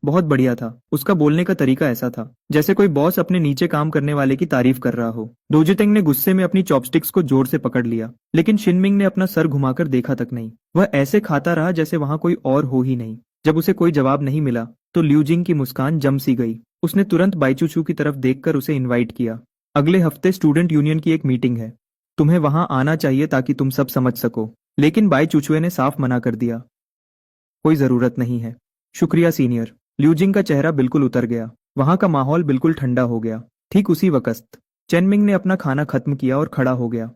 बहुत बढ़िया था। उसका बोलने का तरीका ऐसा था जैसे कोई बॉस अपने नीचे काम करने वाले की तारीफ कर रहा हो। दोजितेंग ने गुस्से में अपनी चॉपस्टिक्स को जोर से पकड़ लिया, लेकिन शिनमिंग ने अपना सर घुमाकर देखा तक नहीं। वह ऐसे खाता रहा जैसे वहां कोई और हो ही नहीं। जब उसे कोई जवाब नहीं मिला तो ल्यूजिंग की मुस्कान जम सी गई। उसने तुरंत बाईचूचू की तरफ देखकर उसे इनवाइट किया। अगले हफ्ते स्टूडेंट यूनियन की एक मीटिंग है, तुम्हें वहां आना चाहिए ताकि तुम सब समझ सको। लेकिन बाईचूचुए ने साफ मना कर दिया, कोई जरूरत नहीं है। शुक्रिया सीनियर। ल्यूजिंग का चेहरा बिल्कुल उतर गया। वहां का माहौल बिल्कुल ठंडा हो गया। ठीक उसी वक्त चेनमिंग ने अपना खाना खत्म किया और खड़ा हो गया।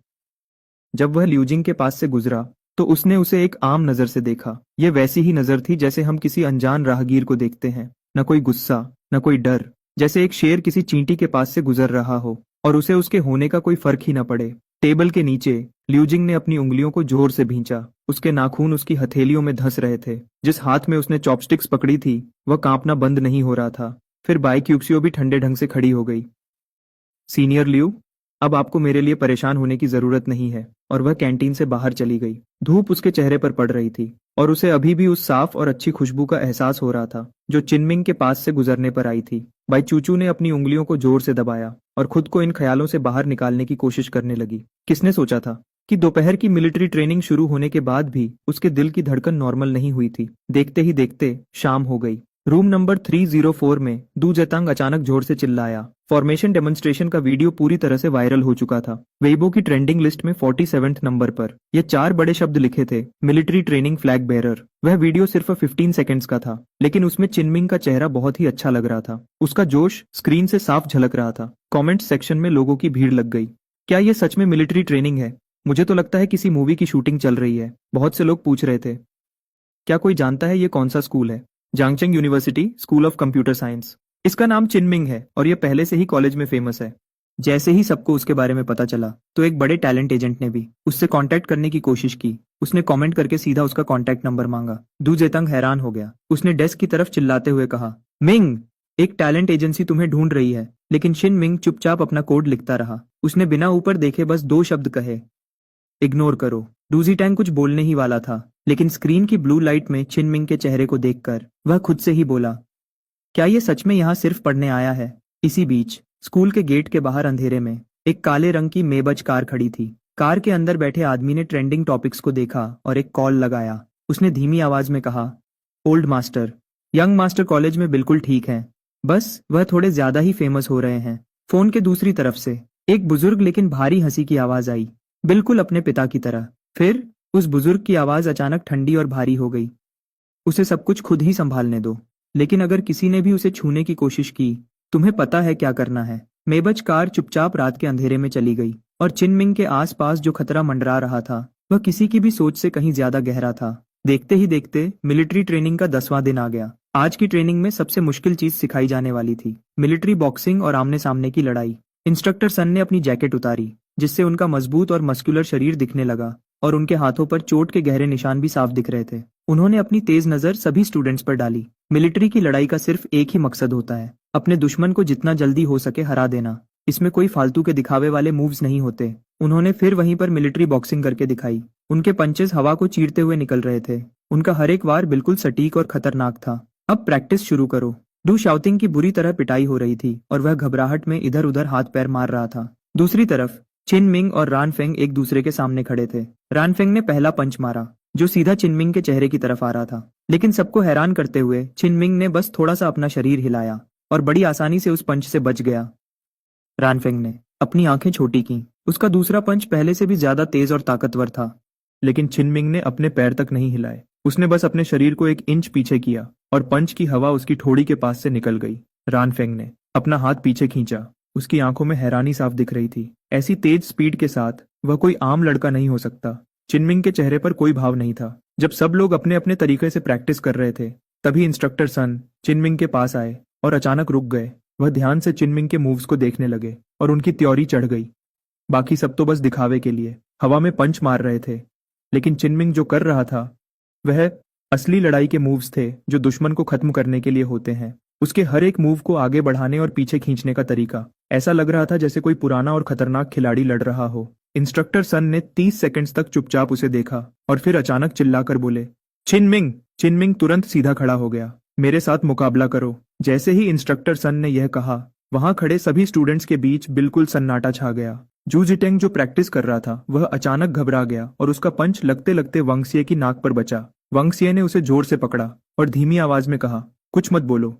जब वह ल्यूजिंग के पास से गुजरा तो उसने उसे एक आम नजर से देखा। यह वैसी ही नजर थी जैसे हम किसी अनजान राहगीर को देखते हैं। न कोई गुस्सा, न कोई डर, जैसे एक शेर किसी चींटी के पास से गुजर रहा हो और उसे उसके होने का कोई फर्क ही न पड़े। टेबल के नीचे ल्यूजिंग ने अपनी उंगलियों को जोर से भींचा। उसके नाखून उसकी हथेलियों में धंस रहे थे। जिस हाथ में उसने चॉपस्टिक्स पकड़ी थी वह कांपना बंद नहीं हो रहा था। फिर बाई क्यूक्सियो भी ठंडे ढंग से खड़ी हो गई। सीनियर ल्यू, अब आपको मेरे लिए परेशान होने की जरूरत नहीं है। और वह कैंटीन से बाहर चली गई। धूप उसके चेहरे पर पड़ रही थी और उसे अभी भी उस साफ और अच्छी खुशबू का एहसास हो रहा था जो चिनमिंग के पास से गुजरने पर आई थी। बाई चूचू ने अपनी उंगलियों को जोर से दबाया और खुद को इन ख्यालों से बाहर निकालने की कोशिश करने लगी। किसने सोचा था कि दोपहर की मिलिट्री ट्रेनिंग शुरू होने के बाद भी उसके दिल की धड़कन नॉर्मल नहीं हुई थी। देखते ही देखते शाम हो गई। रूम नंबर 304 में दू जेतांग अचानक जोर से चिल्लाया। फॉर्मेशन डेमोन्स्ट्रेशन का वीडियो पूरी तरह से वायरल हो चुका था। वेइबो की ट्रेंडिंग लिस्ट में 47वें नंबर पर ये 4 बड़े शब्द लिखे थे, मिलिट्री ट्रेनिंग फ्लैग बेरर। वह वीडियो सिर्फ 15 सेकंड्स का था, लेकिन उसमें चिनमिंग का चेहरा बहुत ही अच्छा लग रहा था। उसका जोश स्क्रीन से साफ झलक रहा था। कॉमेंट सेक्शन में लोगों की भीड़ लग गई। क्या ये सच में मिलिट्री ट्रेनिंग है? मुझे तो लगता है किसी मूवी की शूटिंग चल रही है। बहुत से लोग पूछ रहे थे, क्या कोई जानता है ये कौन सा स्कूल है? Zhangcheng university school of computer science. इसका नाम चिनमिंग है और यह पहले से ही कॉलेज में फेमस है। जैसे ही सबको उसके बारे में पता चला तो एक बड़े टैलेंट एजेंट ने भी उससे कांटेक्ट करने की कोशिश की। उसने कमेंट करके सीधा उसका कांटेक्ट नंबर मांगा। दू जेतंग हैरान हो गया। उसने डेस्क की तरफ चिल्लाते हुए कहा, मिंग, एक टैलेंट एजेंसी तुम्हें ढूंढ रही है। लेकिन शिन मिंग चुपचाप अपना कोड लिखता रहा। उसने बिना ऊपर देखे बस 2 शब्द कहे, इग्नोर करो। डूजी टैंग कुछ बोलने ही वाला था, लेकिन स्क्रीन की ब्लू लाइट में चिनमिंग के चेहरे को देखकर वह खुद से ही बोला, क्या ये सच में यहाँ सिर्फ पढ़ने आया है? इसी बीच स्कूल के गेट के बाहर अंधेरे में एक काले रंग की मेबज कार खड़ी थी। कार के अंदर बैठे आदमी ने ट्रेंडिंग टॉपिक्स को देखा और एक कॉल लगाया। उसने धीमी आवाज में कहा, old master, young master college में बिल्कुल ठीक है, बस वह थोड़े ज्यादा ही फेमस हो रहे हैं। फोन के दूसरी तरफ से एक बुजुर्ग लेकिन भारी हंसी की आवाज आई, बिल्कुल अपने पिता की तरह। फिर उस बुजुर्ग की आवाज अचानक ठंडी और भारी हो गई, उसे सब कुछ खुद ही संभालने दो, लेकिन अगर किसी ने भी उसे छूने की कोशिश की, तुम्हें पता है क्या करना है। मेबज कार चुपचाप रात के अंधेरे में चली गई और चिनमिंग के आसपास जो खतरा मंडरा रहा था वह किसी की भी सोच से कहीं ज्यादा गहरा था। देखते ही देखते मिलिट्री ट्रेनिंग का 10वां दिन आ गया। आज की ट्रेनिंग में सबसे मुश्किल चीज सिखाई जाने वाली थी, मिलिट्री बॉक्सिंग और आमने सामने की लड़ाई। इंस्ट्रक्टर सन ने अपनी जैकेट उतारी, जिससे उनका मजबूत और मस्कुलर शरीर दिखने लगा और उनके हाथों पर चोट के गहरे निशान भी साफ दिख रहे थे। उन्होंने अपनी तेज नजर सभी स्टूडेंट्स पर डाली। मिलिट्री की लड़ाई का सिर्फ एक ही मकसद होता है, अपने दुश्मन को जितना जल्दी हो सके हरा देना। इसमें कोई फालतू के दिखावे वाले मूव्स नहीं होते। उन्होंने फिर वहीं पर मिलिट्री बॉक्सिंग करके दिखाई। उनके पंचेस हवा को चीरते हुए निकल रहे थे। उनका हर एक वार बिल्कुल सटीक और खतरनाक था। अब प्रैक्टिस शुरू करो। डू शाओतिंग की बुरी तरह पिटाई हो रही थी और वह घबराहट में इधर उधर हाथ पैर मार रहा था। दूसरी तरफ चिनमिंग और रानफेंग एक दूसरे के सामने खड़े थे। रानफेंग ने पहला पंच मारा जो सीधा चिनमिंग के चेहरे की तरफ आ रहा था, लेकिन सबको हैरान करते हुए चिनमिंग ने बस थोड़ा सा अपना शरीर हिलाया और बड़ी आसानी से उस पंच से बच गया। रानफेंग ने अपनी आंखें छोटी की। उसका दूसरा पंच पहले से भी ज्यादा तेज और ताकतवर था, लेकिन चिनमिंग ने अपने पैर तक नहीं हिलाए। उसने बस अपने शरीर को 1 इंच पीछे किया और पंच की हवा उसकी ठोड़ी के पास से निकल गई। रानफेंग ने अपना हाथ पीछे खींचा। उसकी आंखों में हैरानी साफ दिख रही थी। ऐसी तेज स्पीड के साथ वह कोई आम लड़का नहीं हो सकता। चिनमिंग के चेहरे पर कोई भाव नहीं था। जब सब लोग अपने अपने तरीके से प्रैक्टिस कर रहे थे, तभी इंस्ट्रक्टर सन चिनमिंग के पास आए और अचानक रुक गए। वह ध्यान से चिनमिंग के मूव्स को देखने लगे और उनकी त्योरी चढ़ गई। बाकी सब तो बस दिखावे के लिए हवा में पंच मार रहे थे, लेकिन चिनमिंग जो कर रहा था वह असली लड़ाई के मूव्स थे जो दुश्मन को खत्म करने के लिए होते हैं। उसके हर एक मूव को आगे बढ़ाने और पीछे खींचने का तरीका ऐसा लग रहा था जैसे कोई पुराना और खतरनाक खिलाड़ी लड़ रहा हो। इंस्ट्रक्टर सन ने 30 सेकंड्स तक चुपचाप उसे देखा और फिर अचानक चिल्लाकर बोले, चिनमिंग। चिनमिंग तुरंत सीधा खड़ा हो गया। मेरे साथ मुकाबला करो। जैसे ही इंस्ट्रक्टर सन ने यह कहा, वहां खड़े सभी स्टूडेंट्स के बीच बिल्कुल सन्नाटा छा गया। जू जिटेंग जो प्रैक्टिस कर रहा था वह अचानक घबरा गया और उसका पंच लगते लगते वांगसिए की नाक पर बचा। वांगसिए ने उसे जोर से पकड़ा और धीमी आवाज में कहा, कुछ मत बोलो।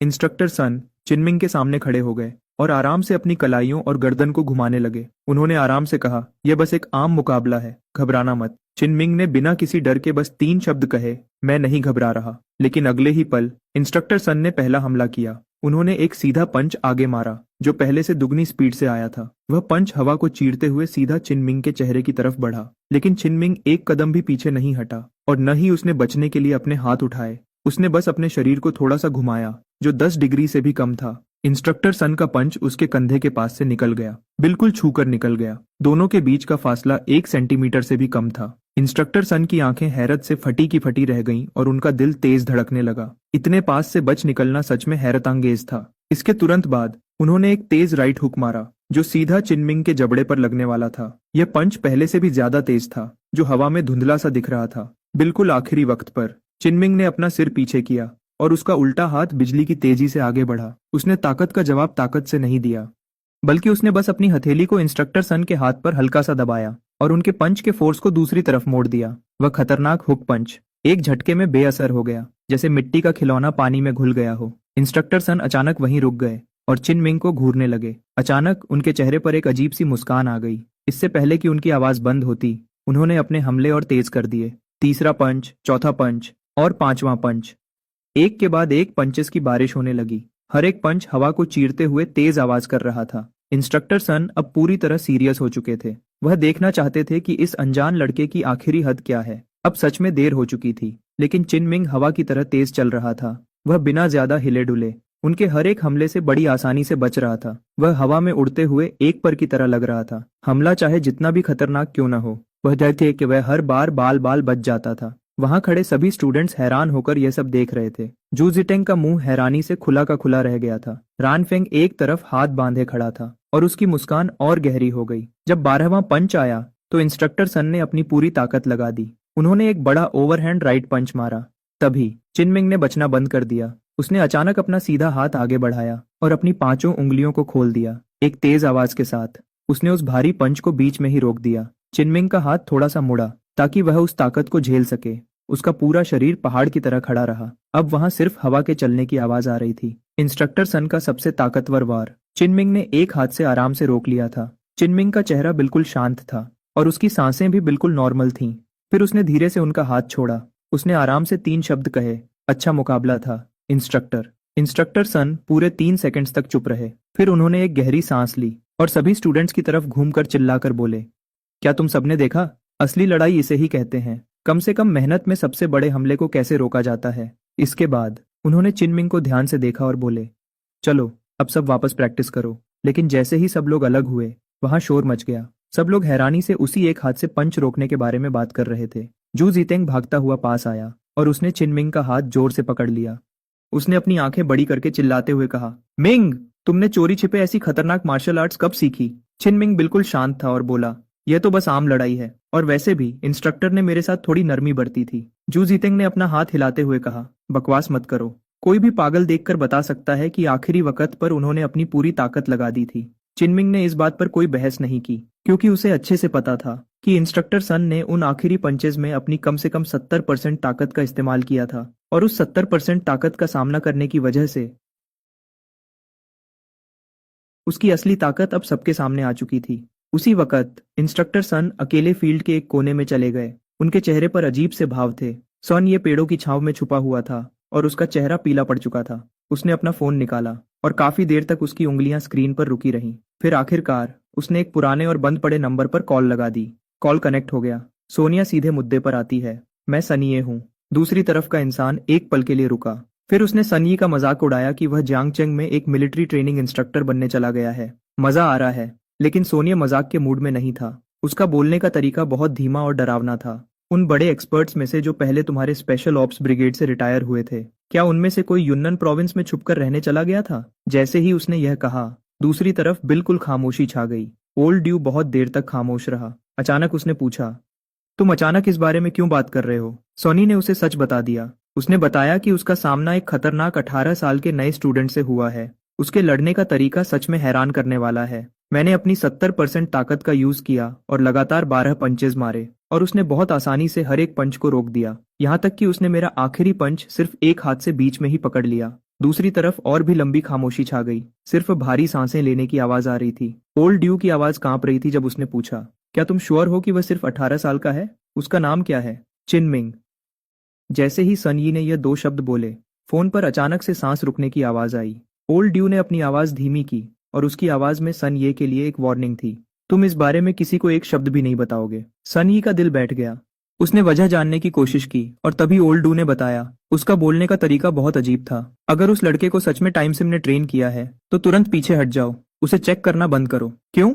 इंस्ट्रक्टर सन चिनमिंग के सामने खड़े हो गए और आराम से अपनी कलाइयों और गर्दन को घुमाने लगे। उन्होंने आराम से कहा, यह बस एक आम मुकाबला है, घबराना मत। चिनमिंग ने बिना किसी डर के बस 3 शब्द कहे, मैं नहीं घबरा रहा। लेकिन अगले ही पल इंस्ट्रक्टर सन ने पहला हमला किया। उन्होंने एक सीधा पंच आगे मारा जो पहले से दुगनी स्पीड से आया था। वह पंच हवा को चीरते हुए सीधा चिनमिंग के चेहरे की तरफ बढ़ा, लेकिन चिनमिंग एक कदम भी पीछे नहीं हटा और न ही उसने बचने के लिए अपने हाथ उठाए। उसने बस अपने शरीर को थोड़ा सा घुमाया जो 10 डिग्री से भी कम था। इंस्ट्रक्टर सन का पंच उसके कंधे के पास से निकल गया, बिल्कुल छूकर निकल गया। दोनों के बीच का फासला 1 सेंटीमीटर से भी कम था। इंस्ट्रक्टर सन की आंखें हैरत से फटी की फटी रह गईं और उनका दिल तेज धड़कने लगा। इतने पास से बच निकलना सच में हैरतअंगेज था। इसके तुरंत बाद उन्होंने एक तेज राइट हुक मारा जो सीधा चिनमिंग के जबड़े पर लगने वाला था। यह पंच पहले से भी ज्यादा तेज था, जो हवा में धुंधला सा दिख रहा था। बिल्कुल आखिरी वक्त पर चिनमिंग ने अपना सिर पीछे किया और उसका उल्टा हाथ बिजली की तेजी से आगे बढ़ा। उसने ताकत का जवाब ताकत से नहीं दिया, बल्कि उसने बस अपनी हथेली को इंस्ट्रक्टर सन के हाथ पर हल्का सा दबाया और उनके पंच के फोर्स को दूसरी तरफ मोड़ दिया। वह खतरनाक हुक पंच एक झटके में बेअसर हो गया, जैसे मिट्टी का खिलौना पानी में घुल गया हो। इंस्ट्रक्टर सन अचानक वहीं रुक गए और चिनमिंग को घूरने लगे। अचानक उनके चेहरे पर एक अजीब सी मुस्कान आ गई। इससे पहले कि उनकी आवाज बंद होती, उन्होंने अपने हमले और तेज कर दिए। तीसरा पंच, चौथा पंच और 5वां पंच। एक के बाद एक पंचेस की बारिश होने लगी। हर एक पंच हवा को चीरते हुए तेज आवाज कर रहा था। इंस्ट्रक्टर सन अब पूरी तरह सीरियस हो चुके थे। वह देखना चाहते थे कि इस अनजान लड़के की आखिरी हद क्या है। अब सच में देर हो चुकी थी, लेकिन चिनमिंग हवा की तरह तेज चल रहा था। वह बिना ज्यादा हिले डुले उनके हर एक हमले से बड़ी आसानी से बच रहा था। वह हवा में उड़ते हुए एक पर की तरह लग रहा था। हमला चाहे जितना भी खतरनाक क्यों न हो, वह डर थे कि वह हर बार बाल बाल बच जाता था। वहां खड़े सभी स्टूडेंट्स हैरान होकर यह सब देख रहे थे। जू जिटेंग का मुंह हैरानी से खुला का खुला रह गया था। रानफेंग एक तरफ हाथ बांधे खड़ा था और उसकी मुस्कान और गहरी हो गई। जब 12वां पंच आया तो इंस्ट्रक्टर सन ने अपनी पूरी ताकत लगा दी। उन्होंने एक बड़ा ओवरहैंड राइट पंच मारा। तभी चिनमिंग ने बचना बंद कर दिया। उसने अचानक अपना सीधा हाथ आगे बढ़ाया और अपनी 5 उंगलियों को खोल दिया। एक तेज आवाज के साथ उसने उस भारी पंच को बीच में ही रोक दिया। चिनमिंग का हाथ थोड़ा सा मुड़ा ताकि वह उस ताकत को झेल सके। उसका पूरा शरीर पहाड़ की तरह खड़ा रहा। अब वहां सिर्फ हवा के चलने की आवाज आ रही थी। इंस्ट्रक्टर सन का सबसे ताकतवर वार चिनमिंग ने एक हाथ से आराम से रोक लिया था। चिनमिंग का चेहरा बिल्कुल शांत था और उसकी सांसें भी बिल्कुल नॉर्मल थीं। फिर उसने धीरे से उनका हाथ छोड़ा। उसने आराम से 3 शब्द कहे, अच्छा मुकाबला था इंस्ट्रक्टर। इंस्ट्रक्टर सन पूरे 3 सेकंड्स तक चुप रहे। फिर उन्होंने एक गहरी सांस ली और सभी स्टूडेंट्स की तरफ घूमकर चिल्लाकर बोले, क्या तुम सबने देखा? असली लड़ाई इसे ही कहते हैं। कम से कम मेहनत में सबसे बड़े हमले को कैसे रोका जाता है। इसके बाद उन्होंने चिनमिंग को ध्यान से देखा और बोले, चलो अब सब वापस प्रैक्टिस करो। लेकिन जैसे ही सब लोग अलग हुए, वहां शोर मच गया। सब लोग हैरानी से उसी एक हाथ से पंच रोकने के बारे में बात कर रहे थे। जू जितेंग भागता हुआ पास आया और उसने चिनमिंग का हाथ जोर से पकड़ लिया। उसने अपनी आंखें बड़ी करके चिल्लाते हुए कहा, मिंग, तुमने चोरी छिपे ऐसी खतरनाक मार्शल आर्ट्स कब सीखी? चिनमिंग बिल्कुल शांत था और बोला, यह तो बस आम लड़ाई है, और वैसे भी इंस्ट्रक्टर ने मेरे साथ थोड़ी नरमी बरती थी। जू जितेंग ने अपना हाथ हिलाते हुए कहा, बकवास मत करो। कोई भी पागल देखकर बता सकता है कि आखिरी वक्त पर उन्होंने अपनी पूरी ताकत लगा दी थी। चिनमिंग ने इस बात पर कोई बहस नहीं की, क्योंकि उसे अच्छे से पता था कि इंस्ट्रक्टर सन ने उन आखिरी पंचेज में अपनी कम से कम 70% ताकत का इस्तेमाल किया था, और उस 70% ताकत का सामना करने की वजह से उसकी असली ताकत अब सबके सामने आ चुकी थी। उसी वक्त इंस्ट्रक्टर सन अकेले फील्ड के एक कोने में चले गए। उनके चेहरे पर अजीब से भाव थे। सन ये पेड़ों की छांव में छुपा हुआ था और उसका चेहरा पीला पड़ चुका था। उसने अपना फोन निकाला और काफी देर तक उसकी उंगलियां स्क्रीन पर रुकी रहीं। फिर आखिरकार उसने एक पुराने और बंद पड़े नंबर पर कॉल लगा दी। कॉल कनेक्ट हो गया। सोनिया सीधे मुद्दे पर आती है, मैं सनिए हूँ। दूसरी तरफ का इंसान एक पल के लिए रुका। फिर उसने सनी का मजाक उड़ाया कि वह जियांगचेंग में एक मिलिट्री ट्रेनिंग इंस्ट्रक्टर बनने चला गया है। मजा आ रहा है। लेकिन सोनिया मजाक के मूड में नहीं था। उसका बोलने का तरीका बहुत धीमा और डरावना था। उन बड़े एक्सपर्ट्स में से जो पहले तुम्हारे स्पेशल ऑप्स ब्रिगेड से रिटायर हुए थे, क्या उनमें से कोई युन्नन प्रोविंस में छुपकर रहने चला गया था? जैसे ही उसने यह कहा, दूसरी तरफ बिल्कुल खामोशी छा गई। ओल्ड ड्यू बहुत देर तक खामोश रहा। अचानक उसने पूछा, तुम अचानक इस बारे में क्यों बात कर रहे हो? सोनी ने उसे सच बता दिया। उसने बताया कि उसका सामना एक खतरनाक 18 साल के नए स्टूडेंट से हुआ है। उसके लड़ने का तरीका सच में हैरान करने वाला है। मैंने अपनी 70% ताकत का यूज किया और लगातार 12 पंचेज मारे और उसने बहुत आसानी से हर एक पंच को रोक दिया। यहाँ तक कि उसने मेरा आखिरी पंच सिर्फ एक हाथ से बीच में ही पकड़ लिया। दूसरी तरफ और भी लंबी खामोशी छा गई। सिर्फ भारी सांसें लेने की आवाज आ रही थी। ओल्ड ड्यू की आवाज कांप रही थी जब उसने पूछा, क्या तुम श्योर हो कि वह सिर्फ 18 साल का है? उसका नाम क्या है? चिनमिंग। जैसे ही सन यी ने यह दो शब्द बोले, फोन पर अचानक से सांस रुकने की आवाज आई। ओल्ड ड्यू ने अपनी आवाज धीमी की और उसकी आवाज में सन ये के लिए एक वार्निंग थी। तुम इस बारे में किसी को एक शब्द भी नहीं बताओगे। सन यी का दिल बैठ गया। उसने वजह जानने की कोशिश की और तभी ओल्ड डू ने बताया, उसका बोलने का तरीका बहुत अजीब था। अगर उस लड़के को सच में टाइम सिम ने ट्रेन किया है तो तुरंत पीछे हट जाओ, उसे चेक करना बंद करो। क्यों?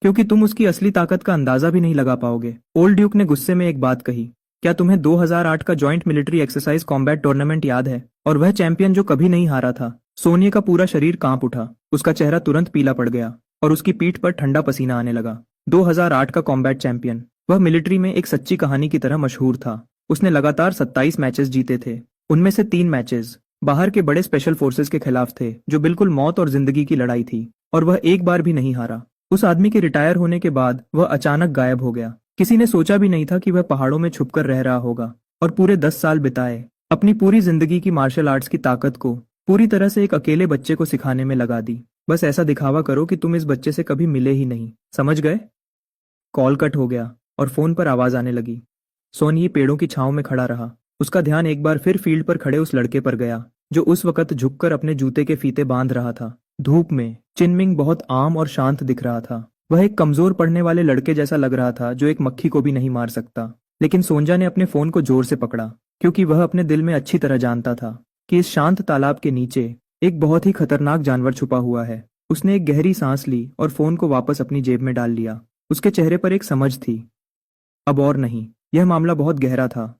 क्योंकि तुम उसकी असली ताकत का अंदाजा भी नहीं लगा पाओगे। ओल्ड ड्यूक ने गुस्से में एक बात कही, क्या तुम्हें 2008 का joint military exercise combat tournament याद है? और वह चैंपियन जो कभी नहीं हारा था। सोनिया का पूरा शरीर कांप उठा। उसका चेहरा तुरंत पीला पड़ गया और उसकी पीठ पर ठंडा पसीना आने लगा। 2008 का कॉम्बैट चैंपियन, वह मिलिट्री में एक सच्ची कहानी की तरह मशहूर था। उसने लगातार 27 मैचेस जीते थे। उनमें से 3 मैचेस बाहर के बड़े स्पेशल फोर्सेस के खिलाफ थे, जो बिल्कुल मौत और जिंदगी की लड़ाई थी, और वह एक बार भी नहीं हारा। उस आदमी के रिटायर होने के बाद वह अचानक गायब हो गया। किसी ने सोचा भी नहीं था कि वह पहाड़ों में छुपकर रह रहा होगा और पूरे 10 साल बिताए अपनी पूरी जिंदगी की मार्शल आर्ट्स की ताकत को पूरी तरह से एक अकेले बच्चे को सिखाने में लगा दी। बस ऐसा दिखावा करो कि तुम इस बच्चे से कभी मिले ही नहीं, समझ गए? कॉल कट हो गया और फोन पर आवाज आने लगी। सोनी पेड़ों की छांव में खड़ा रहा। उसका ध्यान एक बार फिर फील्ड पर खड़े उस लड़के पर गया जो उस वक्त झुककर अपने जूते के फीते बांध रहा था। धूप में चिनमिंग बहुत आम और शांत दिख रहा था। वह एक कमजोर पड़ने वाले लड़के जैसा लग रहा था जो एक मक्खी को भी नहीं मार सकता। लेकिन सोंजा ने अपने फोन को जोर से पकड़ा, क्योंकि वह अपने दिल में अच्छी तरह जानता था कि इस शांत तालाब के नीचे एक बहुत ही खतरनाक जानवर छुपा हुआ है। उसने एक गहरी सांस ली और फोन को वापस अपनी जेब में डाल लिया। उसके चेहरे पर एक समझ थी, अब और नहीं। यह मामला बहुत गहरा था।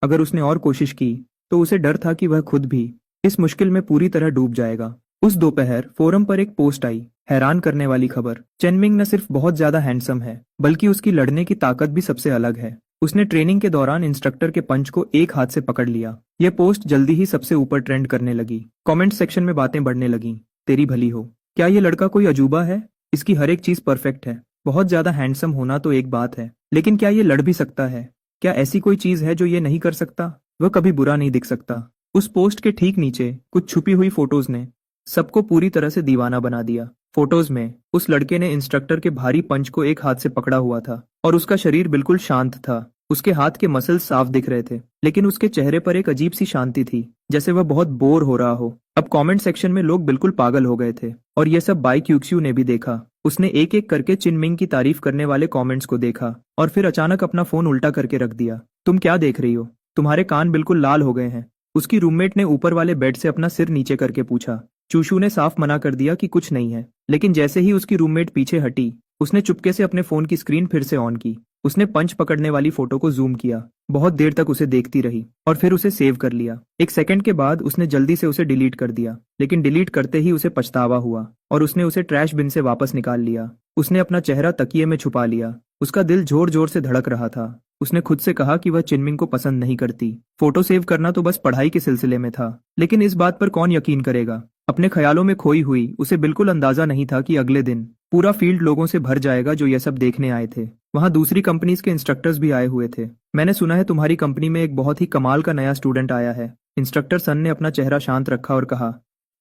अगर उसने और कोशिश की तो उसे डर था कि वह खुद भी इस मुश्किल में पूरी तरह डूब जाएगा। उस दोपहर फोरम पर एक पोस्ट आई, हैरान करने वाली खबर। चिनमिंग न सिर्फ बहुत ज्यादा हैंडसम है, बल्कि उसकी लड़ने की ताकत भी सबसे अलग है। उसने ट्रेनिंग के दौरान इंस्ट्रक्टर के पंच को एक हाथ से पकड़ लिया। यह पोस्ट जल्दी ही सबसे ऊपर ट्रेंड करने लगी। कमेंट सेक्शन में बातें बढ़ने लगीं, तेरी भली हो, क्या ये लड़का कोई अजूबा है? इसकी हर एक चीज परफेक्ट है। बहुत ज्यादा हैंडसम होना तो एक बात है, लेकिन क्या ये लड़ भी सकता है? क्या ऐसी कोई चीज है जो ये नहीं कर सकता? वह कभी बुरा नहीं दिख सकता। उस पोस्ट के ठीक नीचे कुछ छुपी हुई फोटोज ने सबको पूरी तरह से दीवाना बना दिया। फोटोज में उस लड़के ने इंस्ट्रक्टर के भारी पंच को एक हाथ से पकड़ा हुआ था और उसका शरीर बिल्कुल शांत था। उसके हाथ के मसल्स साफ दिख रहे थे, लेकिन उसके चेहरे पर एक अजीब सी शांति थी, जैसे वह बहुत बोर हो रहा हो। अब कमेंट सेक्शन में लोग बिल्कुल पागल हो गए थे और यह सब बाई क्यूक्स्यू ने भी देखा। उसने एक एक करके चिनमिंग की तारीफ करने वाले कमेंट्स को देखा और फिर अचानक अपना फोन उल्टा करके रख दिया। तुम क्या देख रही हो? तुम्हारे कान बिल्कुल लाल हो गए हैं। उसकी रूममेट ने ऊपर वाले बेड से अपना सिर नीचे करके पूछा। चूशू ने साफ मना कर दिया कि कुछ नहीं है, लेकिन जैसे ही उसकी रूममेट पीछे हटी, उसने चुपके से अपने फोन की स्क्रीन फिर से ऑन की। उसने पंच पकड़ने वाली फोटो को जूम किया। बहुत देर तक उसे देखती रही और फिर उसे सेव कर लिया। एक सेकंड के बाद उसने जल्दी से उसे डिलीट कर दिया, लेकिन डिलीट करते ही उसे पछतावा हुआ और उसने उसे ट्रैश बिन से वापस निकाल लिया। उसने अपना चेहरा तकिए में छुपा लिया। उसका दिल जोर जोर से धड़क रहा था। उसने खुद से कहा कि वह चिनमिंग को पसंद नहीं करती। फोटो सेव करना तो बस पढ़ाई के सिलसिले में था, लेकिन इस बात पर कौन यकीन करेगा? अपने ख्यालों में खोई हुई उसे बिल्कुल अंदाजा नहीं था कि अगले दिन पूरा फील्ड लोगों से भर जाएगा जो यह सब देखने आए थे। वहां दूसरी कंपनीज के इंस्ट्रक्टर्स भी आए हुए थे। मैंने सुना है तुम्हारी कंपनी में एक बहुत ही कमाल का नया स्टूडेंट आया है। इंस्ट्रक्टर सन ने अपना चेहरा शांत रखा और कहा,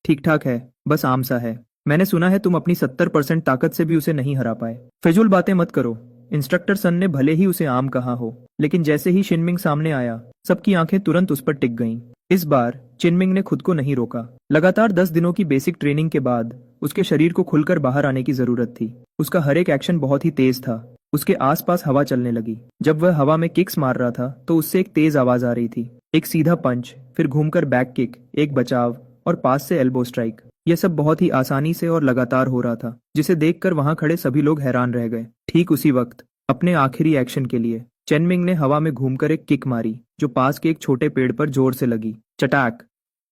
ठीक ठाक है, बस आम सा है। मैंने सुना है तुम अपनी 70% ताकत से भी उसे नहीं हरा पाए। फिजूल बातें मत करो। इंस्ट्रक्टर सन ने भले ही उसे आम कहा हो, लेकिन जैसे ही चिनमिंग सामने आया, सबकी आंखें तुरंत उस पर टिक गईं। इस बार चिनमिंग ने खुद को नहीं रोका। लगातार 10 दिनों की बेसिक ट्रेनिंग के बाद उसके शरीर को खुलकर बाहर आने की जरूरत थी। उसका हर एक एक्शन बहुत ही तेज था। उसके आसपास हवा चलने लगी। जब वह हवा में किक्स मार रहा था तो उससे एक तेज आवाज आ रही थी। एक सीधा पंच, फिर घूमकर बैक किक, एक बचाव और पास से एल्बो स्ट्राइक। यह सब बहुत ही आसानी से और लगातार हो रहा था, जिसे देखकर वहां खड़े सभी लोग हैरान रह गए। ठीक उसी वक्त अपने आखिरी एक्शन के लिए चिनमिंग ने हवा में घूमकर एक किक मारी जो पास के एक छोटे पेड़ पर जोर से लगी। चटाक!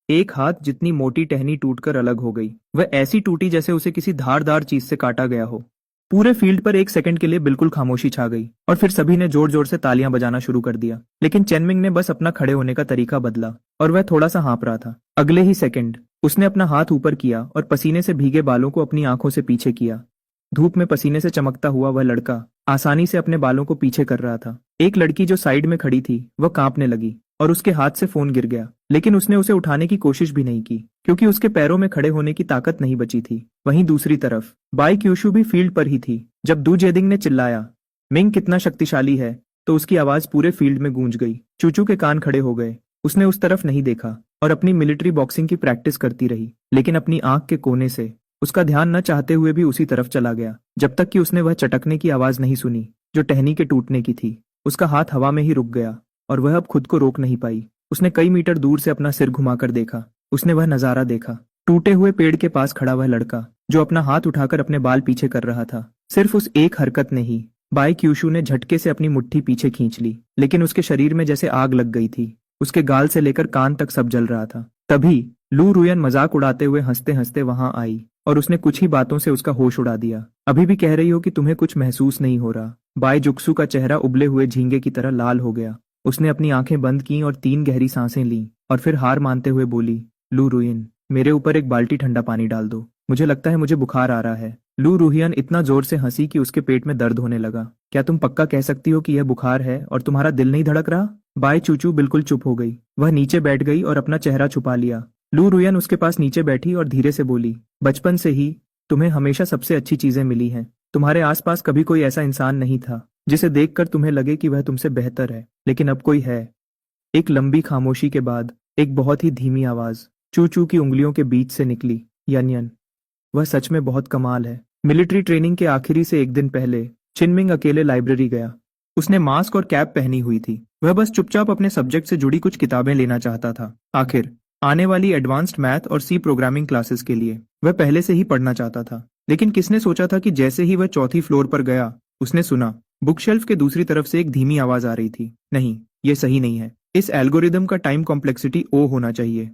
एक हाथ जितनी मोटी टहनी टूटकर अलग हो गई। वह ऐसी टूटी जैसे उसे किसी धारदार चीज से काटा गया हो। पूरे फील्ड पर एक सेकंड के लिए बिल्कुल खामोशी छा गई और फिर सभी ने जोर जोर से तालियां बजाना शुरू कर दिया। लेकिन चिनमिंग ने बस अपना खड़े होने का तरीका बदला। और वह थोड़ा सा हाँफ रहा था। अगले ही सेकंड उसने अपना हाथ ऊपर किया और पसीने से भीगे बालों को अपनी आंखों से पीछे किया। धूप में पसीने से चमकता हुआ वह लड़का आसानी से अपने बालों को पीछे कर रहा था। एक लड़की जो साइड में खड़ी थी वह कांपने लगी और उसके हाथ से फोन गिर गया, लेकिन उसने उसे उठाने की कोशिश भी नहीं की क्योंकि उसके पैरों में खड़े होने की ताकत नहीं बची थी। वहीं दूसरी तरफ बाई क्यूशु भी फील्ड पर ही थी। जब दू जेदिंग ने चिल्लाया, मिंग कितना शक्तिशाली है, तो उसकी आवाज पूरे फील्ड में गूंज गई। चूचू के कान खड़े हो गए। उसने उस तरफ नहीं देखा और अपनी मिलिट्री बॉक्सिंग की प्रैक्टिस करती रही, लेकिन अपनी आंख के कोने से उसका ध्यान न चाहते हुए भी उसी तरफ चला गया, जब तक कि उसने वह चटकने की आवाज नहीं सुनी जो टहनी के टूटने की थी। उसका हाथ हवा में ही रुक गया और वह अब खुद को रोक नहीं पाई। उसने कई मीटर दूर से अपना सिर घुमाकर देखा। उसने वह नजारा देखा, टूटे हुए पेड़ के पास खड़ा वह लड़का जो अपना हाथ उठाकर अपने बाल पीछे कर रहा था। सिर्फ उस एक हरकत ने ही बाई क्यूशु ने झटके से अपनी मुट्ठी पीछे खींच ली, लेकिन उसके शरीर में जैसे आग लग गई थी। उसके गाल से लेकर कान तक सब जल रहा था। तभी लू रुयन मजाक उड़ाते हुए हंसते हंसते वहां आई और उसने कुछ ही बातों से उसका होश उड़ा दिया। अभी भी कह रही हो कि तुम्हें कुछ महसूस नहीं हो रहा? बाई जुक्सू का चेहरा उबले हुए झींगे की तरह लाल हो गया। उसने अपनी आंखें बंद की और 3 गहरी सांसें लीं और फिर हार मानते हुए बोली, लू रुयन, मेरे ऊपर एक बाल्टी ठंडा पानी डाल दो, मुझे लगता है मुझे बुखार आ रहा है। लू रुहियन इतना जोर से हंसी कि उसके पेट में दर्द होने लगा। क्या तुम पक्का कह सकती हो कि यह बुखार है और तुम्हारा दिल नहीं धड़क रहा? बाई चूचू बिल्कुल चुप हो गई। वह नीचे बैठ गई और अपना चेहरा छुपा लिया। लू रुयन उसके पास नीचे बैठी और धीरे से बोली, बचपन से ही तुम्हें हमेशा सबसे अच्छी चीजें मिली हैं। तुम्हारे आसपास कभी कोई ऐसा इंसान नहीं था जिसे देखकर तुम्हें लगे कि वह तुमसे बेहतर है, लेकिन अब कोई है। एक लंबी खामोशी के बाद एक बहुत ही धीमी आवाज चूचू की उंगलियों के बीच से निकली, यन। वह सच में बहुत कमाल है। मिलिट्री ट्रेनिंग के आखिरी से एक दिन पहले चिनमिंग अकेले लाइब्रेरी गया। उसने मास्क और कैप पहनी हुई थी। वह बस चुपचाप अपने सब्जेक्ट से जुड़ी कुछ किताबें लेना चाहता था। आखिर आने वाली एडवांस्ड मैथ और सी प्रोग्रामिंग क्लासेस के लिए वह पहले से ही पढ़ना चाहता था। लेकिन किसने सोचा था कि जैसे ही वह चौथी फ्लोर पर गया, उसने सुना बुकशेल्फ के दूसरी तरफ से एक धीमी आवाज आ रही थी, नहीं, ये सही नहीं है। इस एल्गोरिदम का टाइम कॉम्प्लेक्सिटी ओ होना चाहिए,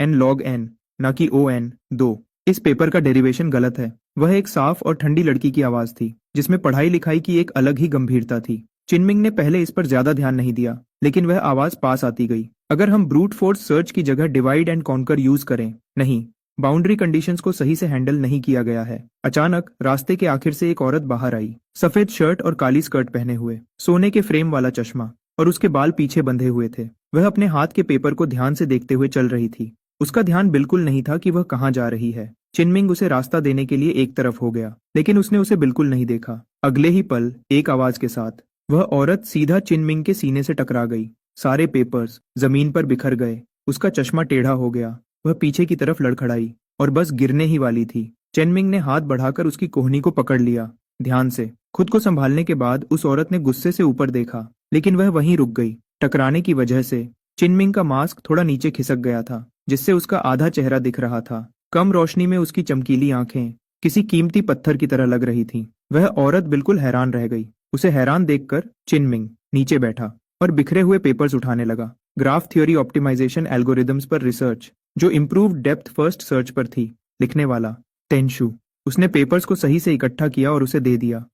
n log n, ना कि ON2। इस पेपर का डेरिवेशन गलत है। वह एक साफ और ठंडी लड़की की आवाज थी जिसमें पढ़ाई लिखाई की एक अलग ही गंभीरता थी। चिनमिंग ने पहले इस पर ज्यादा ध्यान नहीं दिया, लेकिन वह आवाज पास आती गई। अगर हम ब्रूट फोर्स सर्च की जगह डिवाइड एंड कॉन्कर यूज करें, नहीं, बाउंड्री कंडीशंस को सही से हैंडल नहीं किया गया है। अचानक रास्ते के आखिर से एक औरत बाहर आई, सफेद शर्ट और काली स्कर्ट पहने हुए, सोने के फ्रेम वाला चश्मा और उसके बाल पीछे बंधे हुए थे। वह अपने हाथ के पेपर को ध्यान से देखते हुए चल रही थी। उसका ध्यान बिल्कुल नहीं था कि वह कहाँ जा रही है। चिनमिंग उसे रास्ता देने के लिए एक तरफ हो गया, लेकिन उसने उसे बिल्कुल नहीं देखा। अगले ही पल एक आवाज के साथ वह औरत सीधा चिनमिंग के सीने से टकरा गई। सारे पेपर्स जमीन पर बिखर गए। उसका चश्मा टेढ़ा हो गया। वह पीछे की तरफ लड़खड़ाई और बस गिरने ही वाली थी। चिनमिंग ने हाथ बढ़ाकर उसकी कोहनी को पकड़ लिया। ध्यान से खुद को संभालने के बाद उस औरत ने गुस्से से ऊपर देखा, लेकिन वह वहीं रुक गई। टकराने की वजह से चिनमिंग का मास्क थोड़ा नीचे खिसक गया था, जिससे उसका आधा चेहरा दिख रहा था। कम रोशनी में उसकी चमकीली आंखें किसी कीमती पत्थर की तरह लग रही थीं। वह औरत बिल्कुल हैरान रह गई। उसे हैरान देखकर चिनमिंग नीचे बैठा और बिखरे हुए पेपर्स उठाने लगा। ग्राफ थ्योरी ऑप्टिमाइजेशन एल्गोरिदम्स पर रिसर्च, जो इम्प्रूव्ड डेप्थ फर्स्ट सर्च पर थी। लिखने वाला टेंशु। उसने पेपर्स को सही से इकट्ठा किया और उसे दे दिया।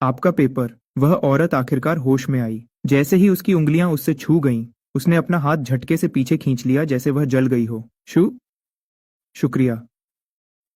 आपका पेपर। वह औरत आखिरकार होश में आई। जैसे ही उसकी उंगलियां उससे छू गईं, उसने अपना हाथ झटके से पीछे खींच लिया, जैसे वह जल गई हो। शुक्रिया,